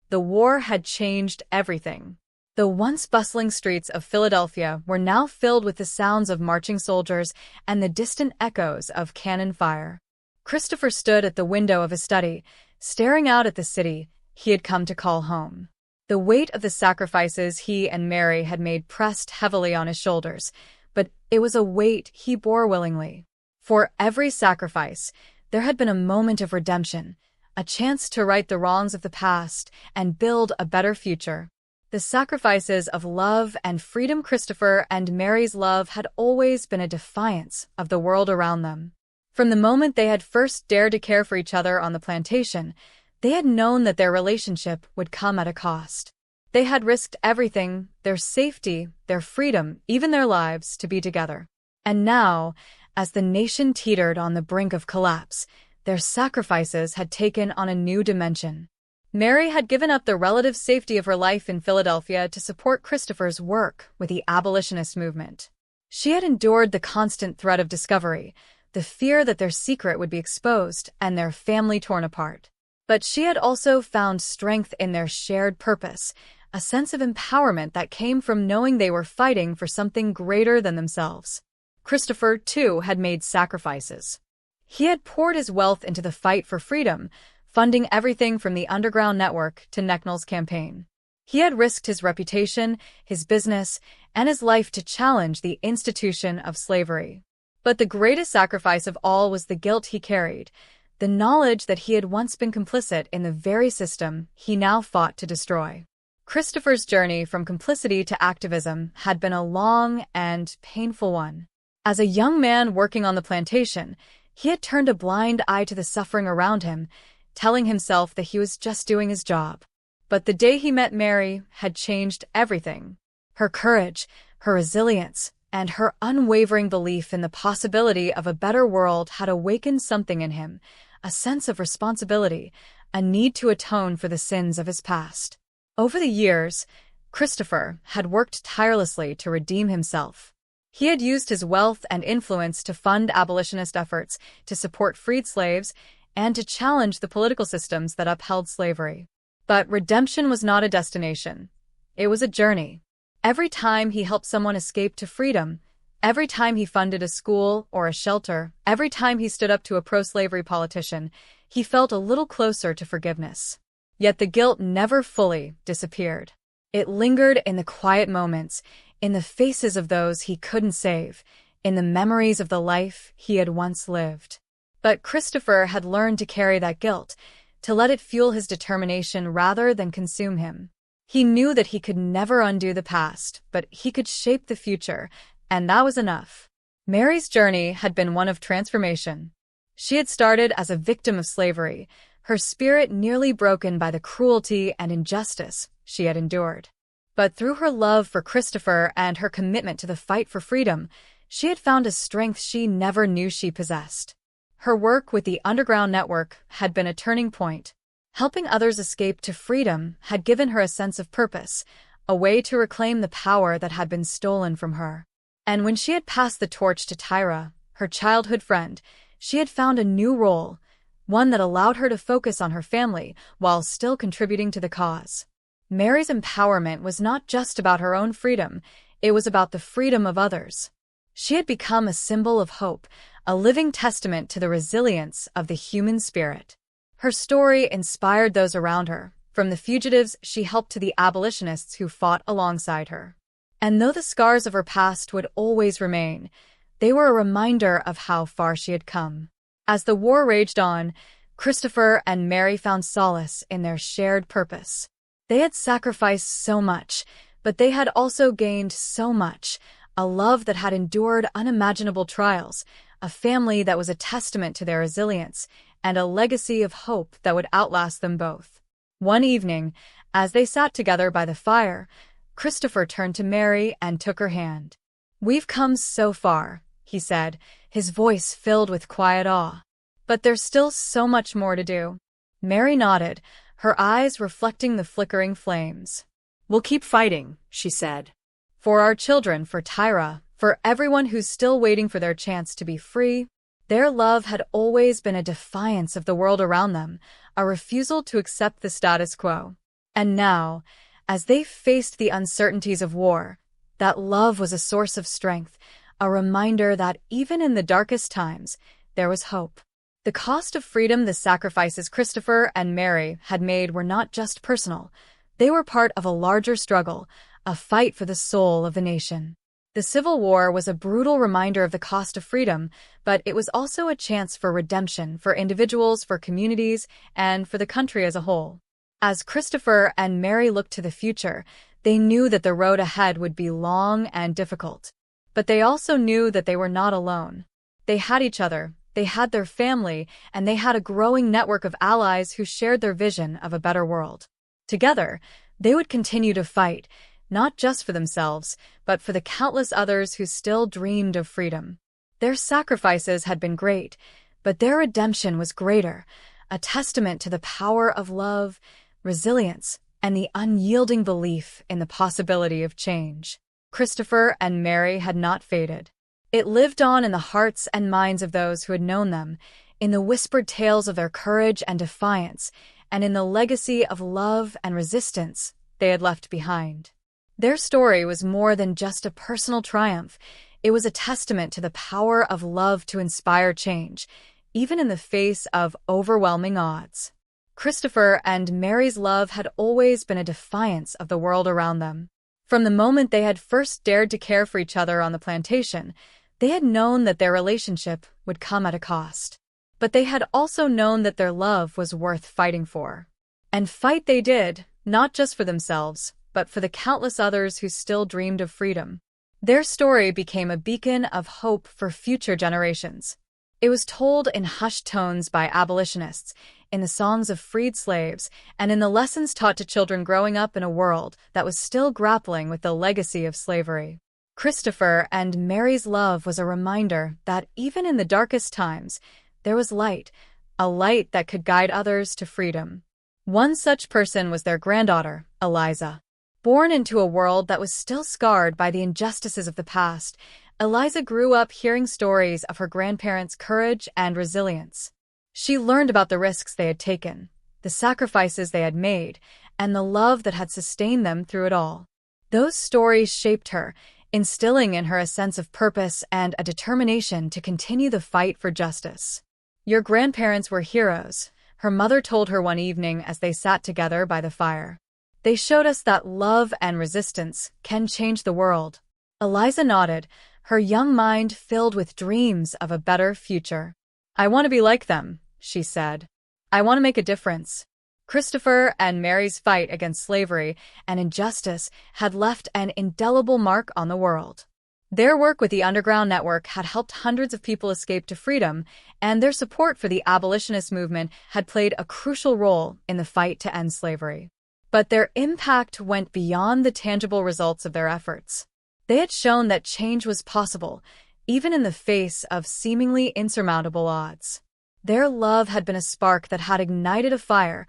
The war had changed everything. The once bustling streets of Philadelphia were now filled with the sounds of marching soldiers and the distant echoes of cannon fire. Christopher stood at the window of his study, staring out at the city he had come to call home. The weight of the sacrifices he and Mary had made pressed heavily on his shoulders, but it was a weight he bore willingly. For every sacrifice, there had been a moment of redemption, a chance to right the wrongs of the past and build a better future. The sacrifices of love and freedom. Christopher and Mary's love had always been a defiance of the world around them. From the moment they had first dared to care for each other on the plantation, they had known that their relationship would come at a cost. They had risked everything, their safety, their freedom, even their lives, to be together. And now, as the nation teetered on the brink of collapse, their sacrifices had taken on a new dimension. Mary had given up the relative safety of her life in Philadelphia to support Christopher's work with the abolitionist movement. She had endured the constant threat of discovery, the fear that their secret would be exposed and their family torn apart. But she had also found strength in their shared purpose, a sense of empowerment that came from knowing they were fighting for something greater than themselves. Christopher, too, had made sacrifices. He had poured his wealth into the fight for freedom, funding everything from the underground network to Necknell's campaign. He had risked his reputation, his business, and his life to challenge the institution of slavery. But the greatest sacrifice of all was the guilt he carried, the knowledge that he had once been complicit in the very system he now fought to destroy. Christopher's journey from complicity to activism had been a long and painful one. As a young man working on the plantation, he had turned a blind eye to the suffering around him, telling himself that he was just doing his job. But the day he met Mary had changed everything. Her courage, her resilience, and her unwavering belief in the possibility of a better world had awakened something in him, a sense of responsibility, a need to atone for the sins of his past. Over the years, Christopher had worked tirelessly to redeem himself. He had used his wealth and influence to fund abolitionist efforts, to support freed slaves, and to challenge the political systems that upheld slavery. But redemption was not a destination. It was a journey. Every time he helped someone escape to freedom, every time he funded a school or a shelter, every time he stood up to a pro-slavery politician, he felt a little closer to forgiveness. Yet the guilt never fully disappeared. It lingered in the quiet moments, in the faces of those he couldn't save, in the memories of the life he had once lived. But Christopher had learned to carry that guilt, to let it fuel his determination rather than consume him. He knew that he could never undo the past, but he could shape the future, and that was enough. Mary's journey had been one of transformation. She had started as a victim of slavery, her spirit nearly broken by the cruelty and injustice she had endured. But through her love for Christopher and her commitment to the fight for freedom, she had found a strength she never knew she possessed. Her work with the Underground Network had been a turning point. Helping others escape to freedom had given her a sense of purpose, a way to reclaim the power that had been stolen from her. And when she had passed the torch to Tyra, her childhood friend, she had found a new role, one that allowed her to focus on her family while still contributing to the cause. Mary's empowerment was not just about her own freedom, it was about the freedom of others. She had become a symbol of hope, a living testament to the resilience of the human spirit. Her story inspired those around her, from the fugitives she helped to the abolitionists who fought alongside her. And though the scars of her past would always remain, they were a reminder of how far she had come. As the war raged on, Christopher and Mary found solace in their shared purpose. They had sacrificed so much, but they had also gained so much, a love that had endured unimaginable trials, a family that was a testament to their resilience, and a legacy of hope that would outlast them both. One evening, as they sat together by the fire, Christopher turned to Mary and took her hand. "We've come so far," he said, his voice filled with quiet awe. "But there's still so much more to do." Mary nodded, her eyes reflecting the flickering flames. "We'll keep fighting," she said. "For our children, for Tyra, for everyone who's still waiting for their chance to be free." Their love had always been a defiance of the world around them, a refusal to accept the status quo. And now, as they faced the uncertainties of war, that love was a source of strength, a reminder that even in the darkest times, there was hope. The cost of freedom, the sacrifices Christopher and Mary had made were not just personal. They were part of a larger struggle, a fight for the soul of the nation. The Civil War was a brutal reminder of the cost of freedom, but it was also a chance for redemption for individuals, for communities, and for the country as a whole. As Christopher and Mary looked to the future, they knew that the road ahead would be long and difficult. But they also knew that they were not alone. They had each other, they had their family, and they had a growing network of allies who shared their vision of a better world. Together, they would continue to fight, not just for themselves, but for the countless others who still dreamed of freedom. Their sacrifices had been great, but their redemption was greater, a testament to the power of love, resilience, and the unyielding belief in the possibility of change. Christopher and Mary had not faded. It lived on in the hearts and minds of those who had known them, in the whispered tales of their courage and defiance, and in the legacy of love and resistance they had left behind. Their story was more than just a personal triumph. It was a testament to the power of love to inspire change, even in the face of overwhelming odds. Christopher and Mary's love had always been a defiance of the world around them. From the moment they had first dared to care for each other on the plantation, they had known that their relationship would come at a cost. But they had also known that their love was worth fighting for. And fight they did, not just for themselves, but for the countless others who still dreamed of freedom. Their story became a beacon of hope for future generations. It was told in hushed tones by abolitionists, in the songs of freed slaves, and in the lessons taught to children growing up in a world that was still grappling with the legacy of slavery. Christopher and Mary's love was a reminder that even in the darkest times, there was light, a light that could guide others to freedom. One such person was their granddaughter, Eliza. Born into a world that was still scarred by the injustices of the past, Eliza grew up hearing stories of her grandparents' courage and resilience. She learned about the risks they had taken, the sacrifices they had made, and the love that had sustained them through it all. Those stories shaped her, instilling in her a sense of purpose and a determination to continue the fight for justice. "Your grandparents were heroes," her mother told her one evening as they sat together by the fire. "They showed us that love and resistance can change the world." Eliza nodded, her young mind filled with dreams of a better future. "I want to be like them," she said. "I want to make a difference." Christopher and Mary's fight against slavery and injustice had left an indelible mark on the world. Their work with the Underground Network had helped hundreds of people escape to freedom, and their support for the abolitionist movement had played a crucial role in the fight to end slavery. But their impact went beyond the tangible results of their efforts. They had shown that change was possible, even in the face of seemingly insurmountable odds. Their love had been a spark that had ignited a fire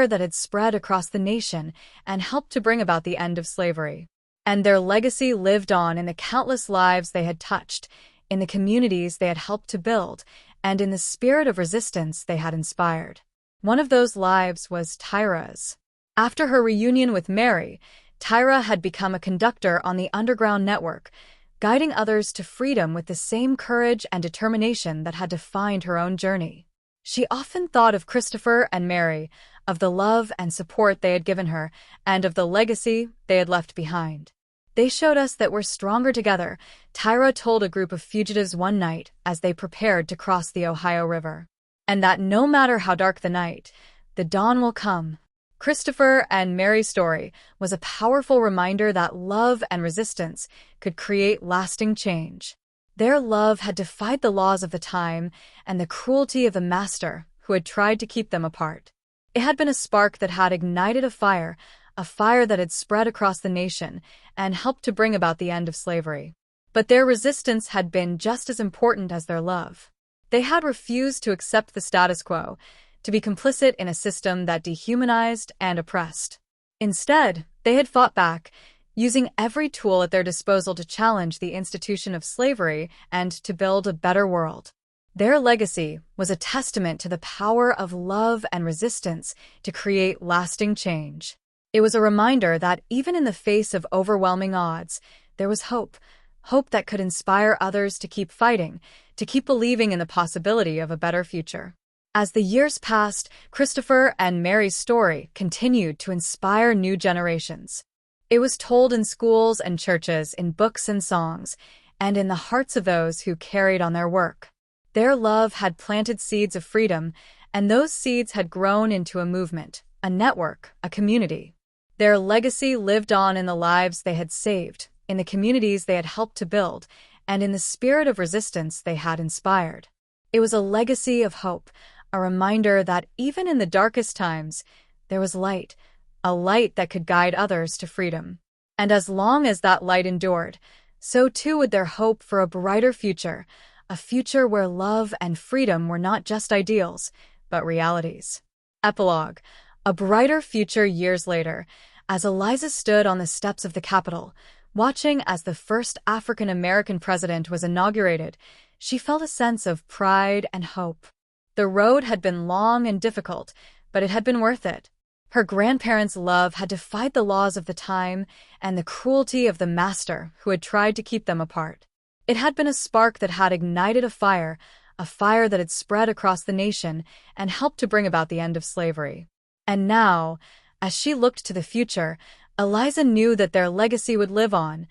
that had spread across the nation and helped to bring about the end of slavery. And their legacy lived on in the countless lives they had touched, in the communities they had helped to build, and in the spirit of resistance they had inspired. One of those lives was Tyra's. After her reunion with Mary, Tyra had become a conductor on the Underground Network, guiding others to freedom with the same courage and determination that had defined her own journey. She often thought of Christopher and Mary, of the love and support they had given her, and of the legacy they had left behind. "They showed us that we're stronger together," Tyra told a group of fugitives one night as they prepared to cross the Ohio River. "And that no matter how dark the night, the dawn will come." Christopher and Mary's story was a powerful reminder that love and resistance could create lasting change. Their love had defied the laws of the time and the cruelty of the master who had tried to keep them apart. It had been a spark that had ignited a fire that had spread across the nation and helped to bring about the end of slavery. But their resistance had been just as important as their love. They had refused to accept the status quo, to be complicit in a system that dehumanized and oppressed. Instead, they had fought back, using every tool at their disposal to challenge the institution of slavery and to build a better world. Their legacy was a testament to the power of love and resistance to create lasting change. It was a reminder that even in the face of overwhelming odds, there was hope that could inspire others to keep fighting, to keep believing in the possibility of a better future. As the years passed, Christopher and Mary's story continued to inspire new generations. It was told in schools and churches, in books and songs, and in the hearts of those who carried on their work. Their love had planted seeds of freedom, and those seeds had grown into a movement, a network, a community. Their legacy lived on in the lives they had saved, in the communities they had helped to build, and in the spirit of resistance they had inspired. It was a legacy of hope, a reminder that even in the darkest times, there was light, a light that could guide others to freedom. And as long as that light endured, so too would their hope for a brighter future, a future where love and freedom were not just ideals, but realities. Epilogue. A brighter future years later, as Eliza stood on the steps of the Capitol, watching as the first African-American president was inaugurated, she felt a sense of pride and hope. The road had been long and difficult, but it had been worth it. Her grandparents' love had defied the laws of the time and the cruelty of the master who had tried to keep them apart. It had been a spark that had ignited a fire that had spread across the nation and helped to bring about the end of slavery. And now, as she looked to the future, Eliza knew that their legacy would live on,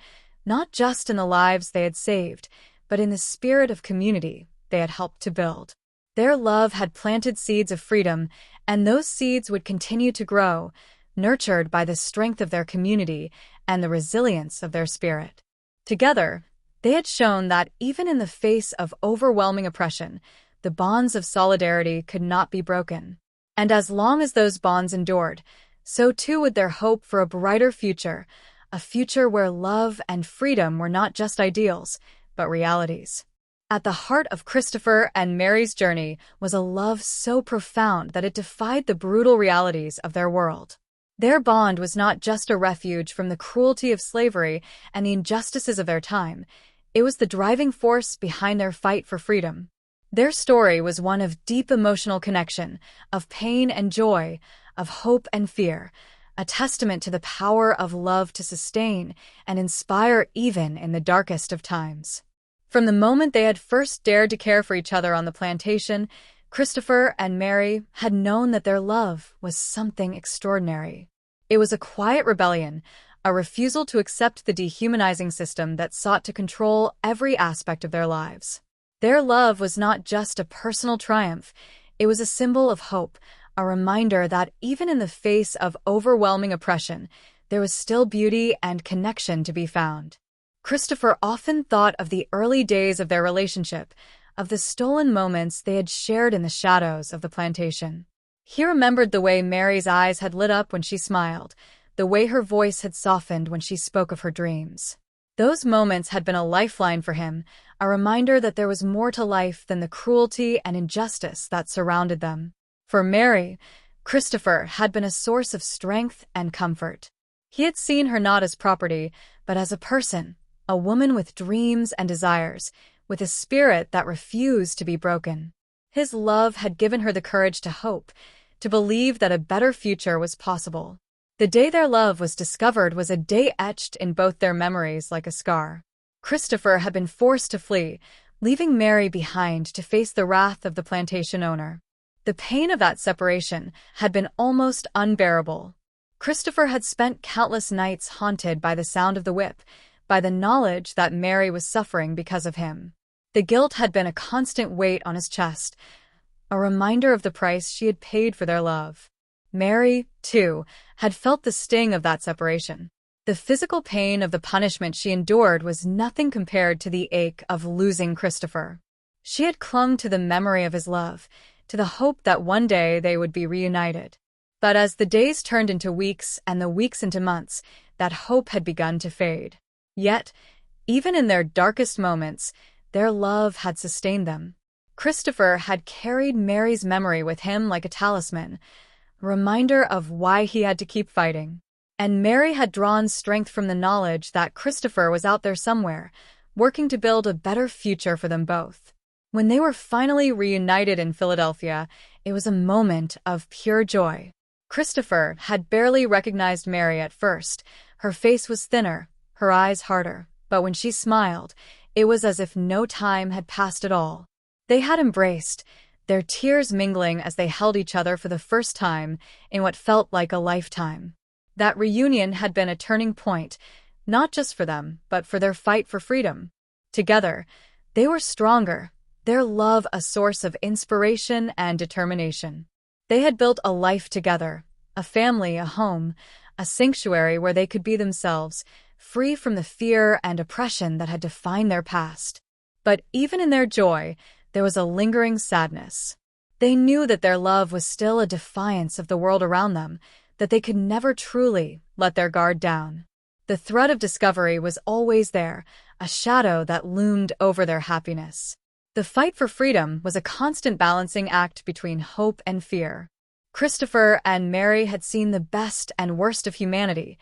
not just in the lives they had saved, but in the spirit of community they had helped to build. Their love had planted seeds of freedom, and those seeds would continue to grow, nurtured by the strength of their community and the resilience of their spirit. Together, they had shown that even in the face of overwhelming oppression, the bonds of solidarity could not be broken. And as long as those bonds endured, so too would their hope for a brighter future, a future where love and freedom were not just ideals, but realities. At the heart of Christopher and Mary's journey was a love so profound that it defied the brutal realities of their world. Their bond was not just a refuge from the cruelty of slavery and the injustices of their time. It was the driving force behind their fight for freedom. Their story was one of deep emotional connection, of pain and joy, of hope and fear, a testament to the power of love to sustain and inspire even in the darkest of times. From the moment they had first dared to care for each other on the plantation, Christopher and Mary had known that their love was something extraordinary. It was a quiet rebellion, a refusal to accept the dehumanizing system that sought to control every aspect of their lives. Their love was not just a personal triumph, it was a symbol of hope, a reminder that even in the face of overwhelming oppression, there was still beauty and connection to be found. Christopher often thought of the early days of their relationship, of the stolen moments they had shared in the shadows of the plantation. He remembered the way Mary's eyes had lit up when she smiled, the way her voice had softened when she spoke of her dreams. Those moments had been a lifeline for him, a reminder that there was more to life than the cruelty and injustice that surrounded them. For Mary, Christopher had been a source of strength and comfort. He had seen her not as property, but as a person, a woman with dreams and desires, with a spirit that refused to be broken. His love had given her the courage to hope, to believe that a better future was possible. The day their love was discovered was a day etched in both their memories like a scar. Christopher had been forced to flee, leaving Mary behind to face the wrath of the plantation owner. The pain of that separation had been almost unbearable. Christopher had spent countless nights haunted by the sound of the whip, by the knowledge that Mary was suffering because of him. The guilt had been a constant weight on his chest, a reminder of the price she had paid for their love. Mary, too, had felt the sting of that separation. The physical pain of the punishment she endured was nothing compared to the ache of losing Christopher. She had clung to the memory of his love, to the hope that one day they would be reunited. But as the days turned into weeks and the weeks into months, that hope had begun to fade. Yet, even in their darkest moments, their love had sustained them. Christopher had carried Mary's memory with him like a talisman, a reminder of why he had to keep fighting. And Mary had drawn strength from the knowledge that Christopher was out there somewhere, working to build a better future for them both. When they were finally reunited in Philadelphia, it was a moment of pure joy. Christopher had barely recognized Mary at first. Her face was thinner, her eyes harder, but when she smiled, it was as if no time had passed at all. They had embraced, their tears mingling as they held each other for the first time in what felt like a lifetime. That reunion had been a turning point, not just for them, but for their fight for freedom. Together, they were stronger, their love a source of inspiration and determination. They had built a life together, a family, a home, a sanctuary where they could be themselves, free from the fear and oppression that had defined their past. But even in their joy, there was a lingering sadness. They knew that their love was still a defiance of the world around them, that they could never truly let their guard down. The threat of discovery was always there, a shadow that loomed over their happiness. The fight for freedom was a constant balancing act between hope and fear. Christopher and Mary had seen the best and worst of humanity,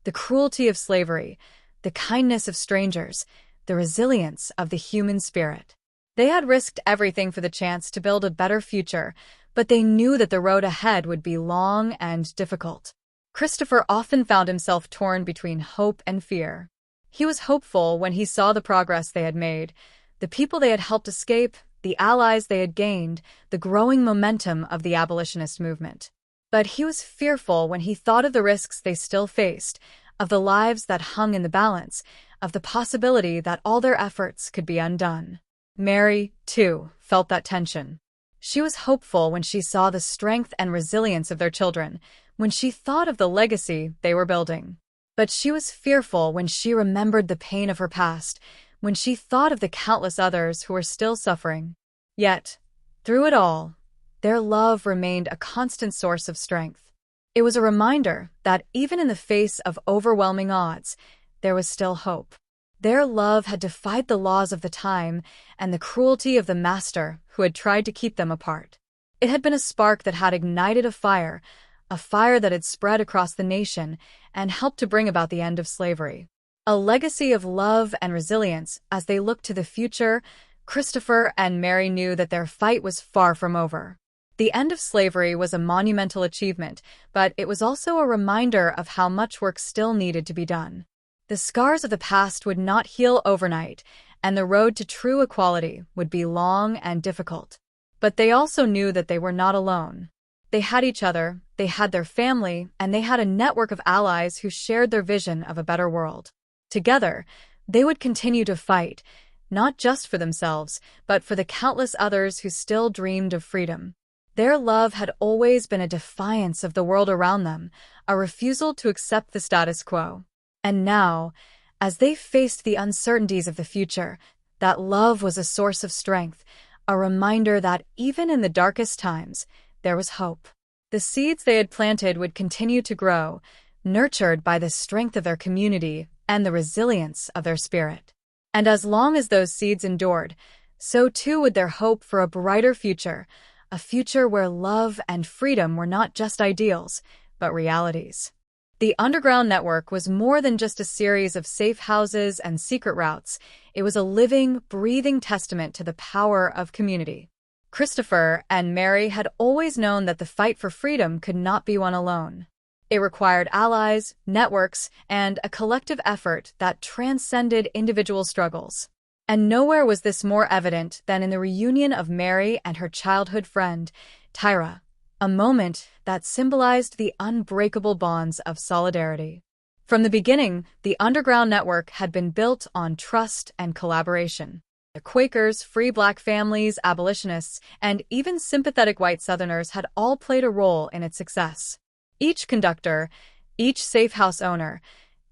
the cruelty of slavery, the kindness of strangers, the resilience of the human spirit. They had risked everything for the chance to build a better future, but they knew that the road ahead would be long and difficult. Christopher often found himself torn between hope and fear. He was hopeful when he saw the progress they had made, the people they had helped escape, the allies they had gained, the growing momentum of the abolitionist movement. But he was fearful when he thought of the risks they still faced, of the lives that hung in the balance, of the possibility that all their efforts could be undone. Mary, too, felt that tension. She was hopeful when she saw the strength and resilience of their children, when she thought of the legacy they were building. But she was fearful when she remembered the pain of her past, when she thought of the countless others who were still suffering. Yet, through it all, their love remained a constant source of strength. It was a reminder that even in the face of overwhelming odds, there was still hope. Their love had defied the laws of the time and the cruelty of the master who had tried to keep them apart. It had been a spark that had ignited a fire that had spread across the nation and helped to bring about the end of slavery. A legacy of love and resilience. As they looked to the future, Christopher and Mary knew that their fight was far from over. The end of slavery was a monumental achievement, but it was also a reminder of how much work still needed to be done. The scars of the past would not heal overnight, and the road to true equality would be long and difficult. But they also knew that they were not alone. They had each other, they had their family, and they had a network of allies who shared their vision of a better world. Together, they would continue to fight, not just for themselves, but for the countless others who still dreamed of freedom. Their love had always been a defiance of the world around them, a refusal to accept the status quo. And now, as they faced the uncertainties of the future, that love was a source of strength, a reminder that even in the darkest times, there was hope. The seeds they had planted would continue to grow, nurtured by the strength of their community and the resilience of their spirit. And as long as those seeds endured, so too would their hope for a brighter future, a future where love and freedom were not just ideals, but realities. The Underground Network was more than just a series of safe houses and secret routes. It was a living, breathing testament to the power of community. Christopher and Mary had always known that the fight for freedom could not be won alone. It required allies, networks, and a collective effort that transcended individual struggles. And nowhere was this more evident than in the reunion of Mary and her childhood friend, Tyra, a moment that symbolized the unbreakable bonds of solidarity. From the beginning, the Underground Network had been built on trust and collaboration. The Quakers, free black families, abolitionists, and even sympathetic white Southerners had all played a role in its success. Each conductor, each safe house owner,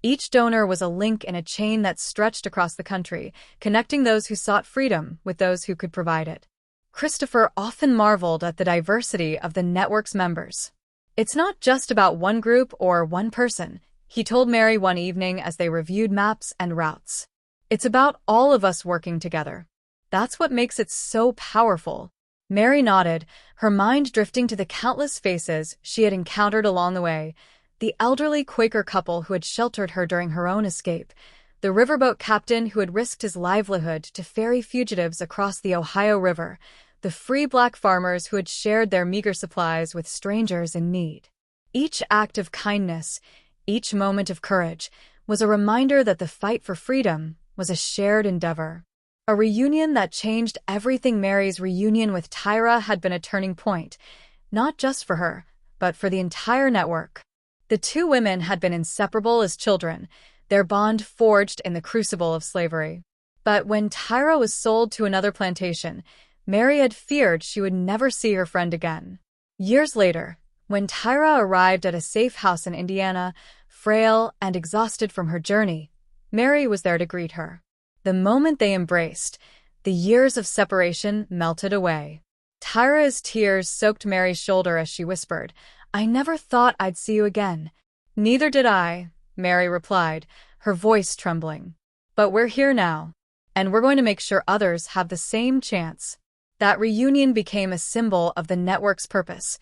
each donor was a link in a chain that stretched across the country, connecting those who sought freedom with those who could provide it. Christopher often marveled at the diversity of the network's members. "It's not just about one group or one person," he told Mary one evening as they reviewed maps and routes. "It's about all of us working together. That's what makes it so powerful." Mary nodded, her mind drifting to the countless faces she had encountered along the way. The elderly Quaker couple who had sheltered her during her own escape, the riverboat captain who had risked his livelihood to ferry fugitives across the Ohio River, the free black farmers who had shared their meager supplies with strangers in need. Each act of kindness, each moment of courage, was a reminder that the fight for freedom was a shared endeavor. A reunion that changed everything. Mary's reunion with Tyra had been a turning point, not just for her, but for the entire network. The two women had been inseparable as children, their bond forged in the crucible of slavery. But when Tyra was sold to another plantation, Mary had feared she would never see her friend again. Years later, when Tyra arrived at a safe house in Indiana, frail and exhausted from her journey, Mary was there to greet her. The moment they embraced, the years of separation melted away. Tyra's tears soaked Mary's shoulder as she whispered, "I never thought I'd see you again." "Neither did I," Mary replied, her voice trembling. "But we're here now, and we're going to make sure others have the same chance." That reunion became a symbol of the network's purpose,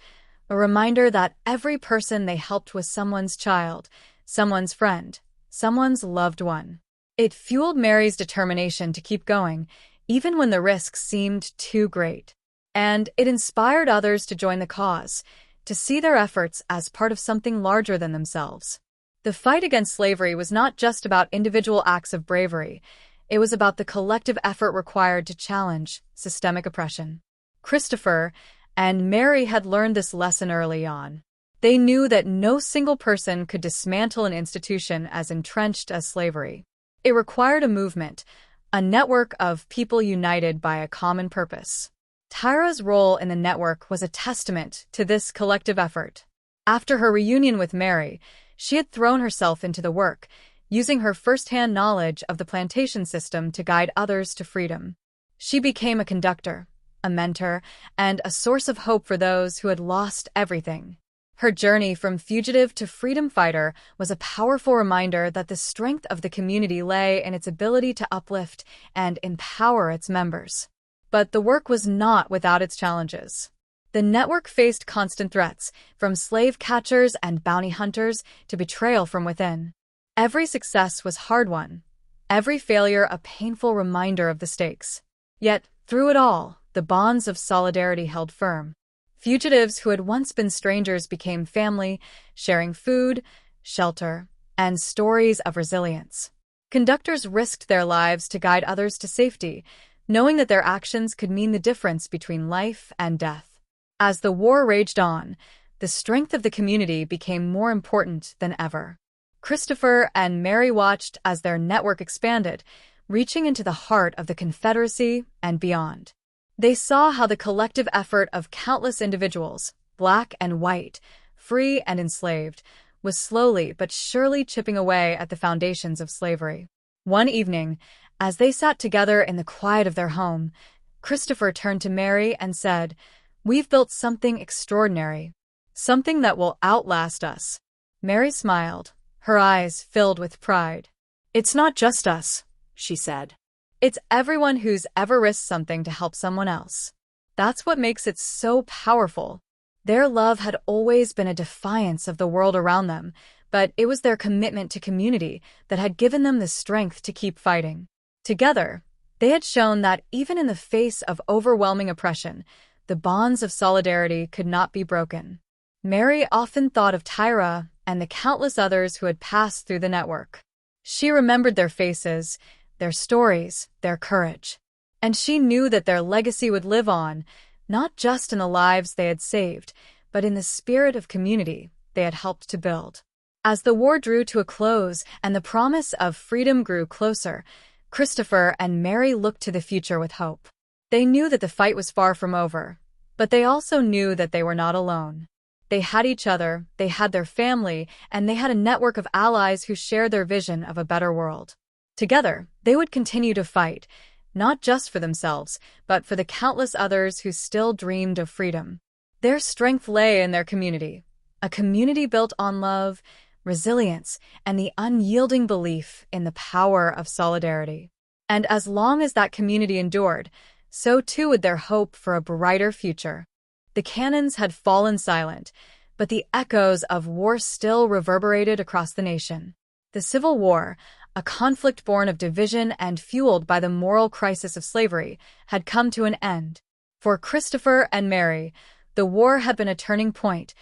a reminder that every person they helped was someone's child, someone's friend, someone's loved one. It fueled Mary's determination to keep going, even when the risks seemed too great. And it inspired others to join the cause, to see their efforts as part of something larger than themselves. The fight against slavery was not just about individual acts of bravery. It was about the collective effort required to challenge systemic oppression. Christopher and Mary had learned this lesson early on. They knew that no single person could dismantle an institution as entrenched as slavery. It required a movement, a network of people united by a common purpose. Tyra's role in the network was a testament to this collective effort. After her reunion with Mary, she had thrown herself into the work, using her first-hand knowledge of the plantation system to guide others to freedom. She became a conductor, a mentor, and a source of hope for those who had lost everything. Her journey from fugitive to freedom fighter was a powerful reminder that the strength of the community lay in its ability to uplift and empower its members. But the work was not without its challenges. The network faced constant threats, from slave catchers and bounty hunters to betrayal from within. Every success was hard-won, every failure a painful reminder of the stakes. Yet, through it all, the bonds of solidarity held firm. Fugitives who had once been strangers became family, sharing food, shelter, and stories of resilience. Conductors risked their lives to guide others to safety, knowing that their actions could mean the difference between life and death. As the war raged on, the strength of the community became more important than ever. Christopher and Mary watched as their network expanded, reaching into the heart of the Confederacy and beyond. They saw how the collective effort of countless individuals, black and white, free and enslaved, was slowly but surely chipping away at the foundations of slavery. One evening, as they sat together in the quiet of their home, Christopher turned to Mary and said, "We've built something extraordinary, something that will outlast us." Mary smiled, her eyes filled with pride. "It's not just us," she said. "It's everyone who's ever risked something to help someone else." That's what makes it so powerful. Their love had always been a defiance of the world around them, but it was their commitment to community that had given them the strength to keep fighting. Together, they had shown that even in the face of overwhelming oppression, the bonds of solidarity could not be broken. Mary often thought of Tyra and the countless others who had passed through the network. She remembered their faces, their stories, their courage. And she knew that their legacy would live on, not just in the lives they had saved, but in the spirit of community they had helped to build. As the war drew to a close and the promise of freedom grew closer, Christopher and Mary looked to the future with hope. They knew that the fight was far from over, but they also knew that they were not alone. They had each other, they had their family, and they had a network of allies who shared their vision of a better world. Together, they would continue to fight, not just for themselves, but for the countless others who still dreamed of freedom. Their strength lay in their community, a community built on love, resilience, and the unyielding belief in the power of solidarity. And as long as that community endured, so too would their hope for a brighter future. The cannons had fallen silent, but the echoes of war still reverberated across the nation. The Civil War, a conflict born of division and fueled by the moral crisis of slavery, had come to an end. For Christopher and Mary, the war had been a turning point,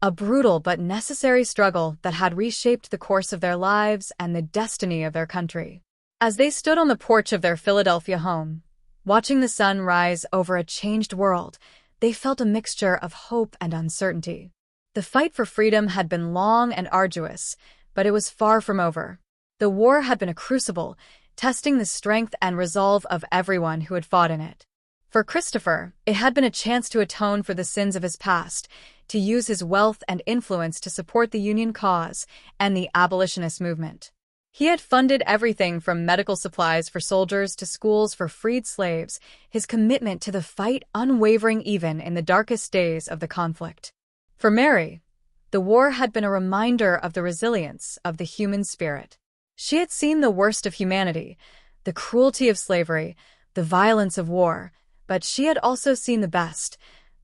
a brutal but necessary struggle that had reshaped the course of their lives and the destiny of their country. As they stood on the porch of their Philadelphia home, watching the sun rise over a changed world, they felt a mixture of hope and uncertainty. The fight for freedom had been long and arduous, but it was far from over. The war had been a crucible, testing the strength and resolve of everyone who had fought in it. For Christopher, it had been a chance to atone for the sins of his past, to use his wealth and influence to support the Union cause and the abolitionist movement. He had funded everything from medical supplies for soldiers to schools for freed slaves, his commitment to the fight unwavering even in the darkest days of the conflict. For Mary, the war had been a reminder of the resilience of the human spirit. She had seen the worst of humanity, the cruelty of slavery, the violence of war, but she had also seen the best,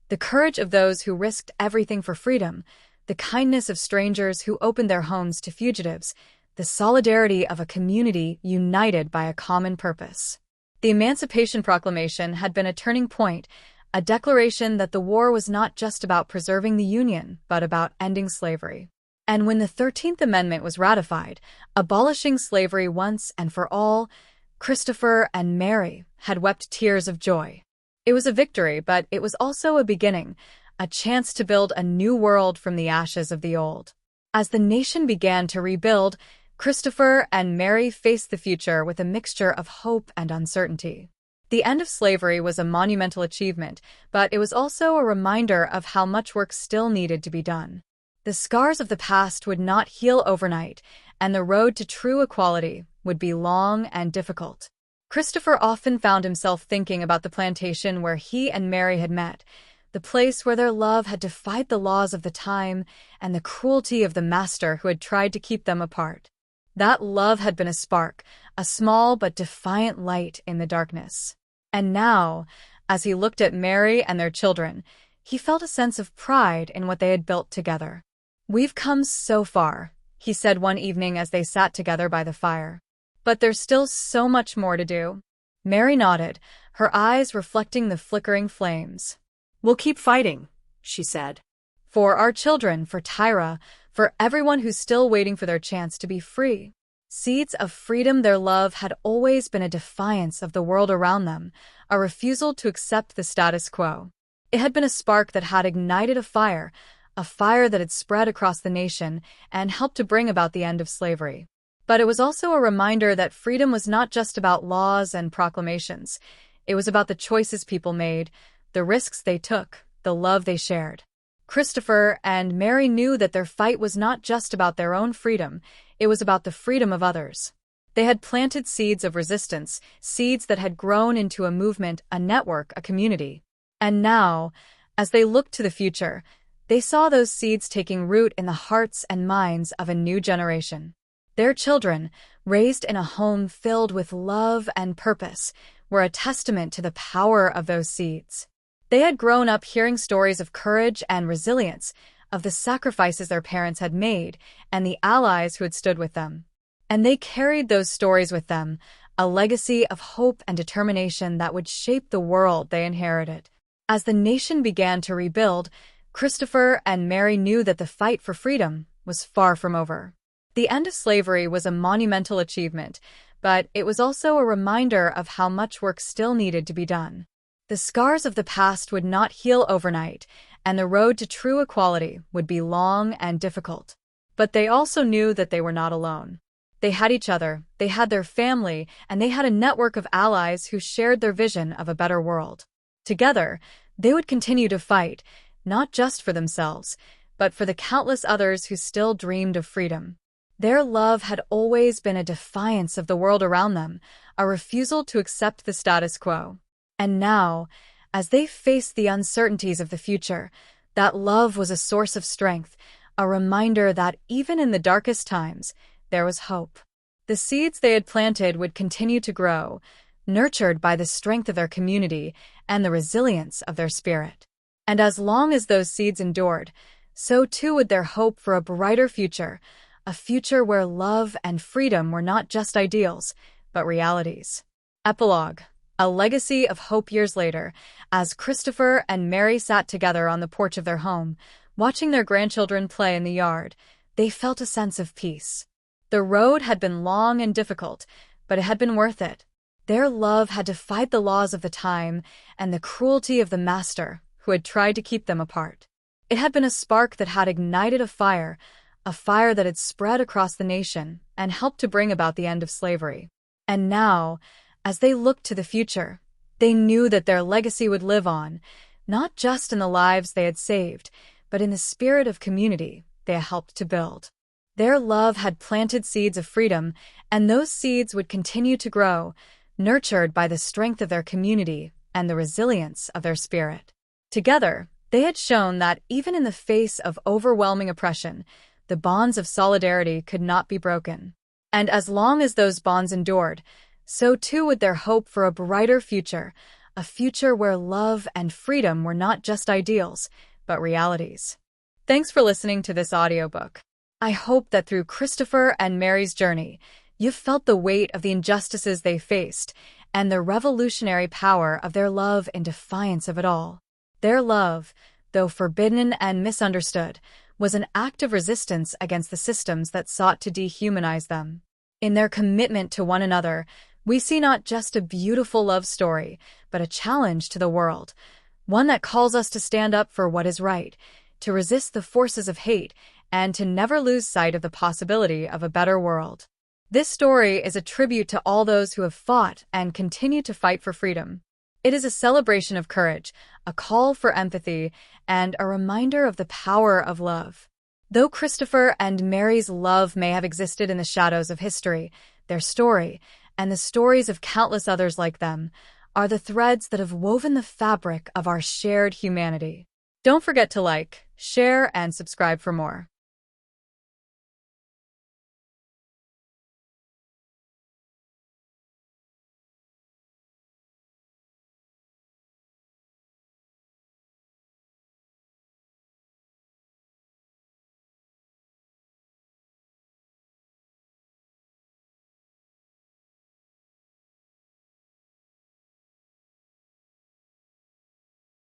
the courage of those who risked everything for freedom, the kindness of strangers who opened their homes to fugitives, the solidarity of a community united by a common purpose. The Emancipation Proclamation had been a turning point, a declaration that the war was not just about preserving the Union, but about ending slavery. And when the 13th Amendment was ratified, abolishing slavery once and for all, Christopher and Mary had wept tears of joy. It was a victory, but it was also a beginning, a chance to build a new world from the ashes of the old. As the nation began to rebuild, Christopher and Mary faced the future with a mixture of hope and uncertainty. The end of slavery was a monumental achievement, but it was also a reminder of how much work still needed to be done. The scars of the past would not heal overnight, and the road to true equality would be long and difficult. Christopher often found himself thinking about the plantation where he and Mary had met, the place where their love had defied the laws of the time and the cruelty of the master who had tried to keep them apart. That love had been a spark, a small but defiant light in the darkness. And now, as he looked at Mary and their children, he felt a sense of pride in what they had built together. "We've come so far," he said one evening as they sat together by the fire. "But there's still so much more to do." Mary nodded, her eyes reflecting the flickering flames. "We'll keep fighting," she said. "For our children, for Tyra, for everyone who's still waiting for their chance to be free." Seeds of freedom. Their love had always been a defiance of the world around them, a refusal to accept the status quo. It had been a spark that had ignited a fire that had spread across the nation and helped to bring about the end of slavery. But it was also a reminder that freedom was not just about laws and proclamations. It was about the choices people made, the risks they took, the love they shared. Christopher and Mary knew that their fight was not just about their own freedom, it was about the freedom of others. They had planted seeds of resistance, seeds that had grown into a movement, a network, a community. And now, as they looked to the future, they saw those seeds taking root in the hearts and minds of a new generation. Their children, raised in a home filled with love and purpose, were a testament to the power of those seeds. They had grown up hearing stories of courage and resilience, of the sacrifices their parents had made, and the allies who had stood with them. And they carried those stories with them, a legacy of hope and determination that would shape the world they inherited. As the nation began to rebuild, Christopher and Mary knew that the fight for freedom was far from over. The end of slavery was a monumental achievement, but it was also a reminder of how much work still needed to be done. The scars of the past would not heal overnight, and the road to true equality would be long and difficult. But they also knew that they were not alone. They had each other, they had their family, and they had a network of allies who shared their vision of a better world. Together, they would continue to fight, not just for themselves, but for the countless others who still dreamed of freedom. Their love had always been a defiance of the world around them, a refusal to accept the status quo. And now, as they faced the uncertainties of the future, that love was a source of strength, a reminder that even in the darkest times, there was hope. The seeds they had planted would continue to grow, nurtured by the strength of their community and the resilience of their spirit. And as long as those seeds endured, so too would their hope for a brighter future, a future where love and freedom were not just ideals, but realities. Epilogue. A legacy of hope. Years later, as Christopher and Mary sat together on the porch of their home, watching their grandchildren play in the yard, they felt a sense of peace. The road had been long and difficult, but it had been worth it. Their love had defied the laws of the time and the cruelty of the master who had tried to keep them apart. It had been a spark that had ignited a fire that had spread across the nation and helped to bring about the end of slavery. And now, as they looked to the future, they knew that their legacy would live on, not just in the lives they had saved, but in the spirit of community they had helped to build. Their love had planted seeds of freedom, and those seeds would continue to grow, nurtured by the strength of their community and the resilience of their spirit. Together, they had shown that even in the face of overwhelming oppression, the bonds of solidarity could not be broken. And as long as those bonds endured, so too would their hope for a brighter future, a future where love and freedom were not just ideals, but realities. Thanks for listening to this audiobook. I hope that through Christopher and Mary's journey, you've felt the weight of the injustices they faced and the revolutionary power of their love in defiance of it all. Their love, though forbidden and misunderstood, was an act of resistance against the systems that sought to dehumanize them. In their commitment to one another, we see not just a beautiful love story, but a challenge to the world, one that calls us to stand up for what is right, to resist the forces of hate, and to never lose sight of the possibility of a better world. This story is a tribute to all those who have fought and continue to fight for freedom. It is a celebration of courage, a call for empathy, and a reminder of the power of love. Though Christopher and Mary's love may have existed in the shadows of history, their story, and the stories of countless others like them, are the threads that have woven the fabric of our shared humanity. Don't forget to like, share, and subscribe for more.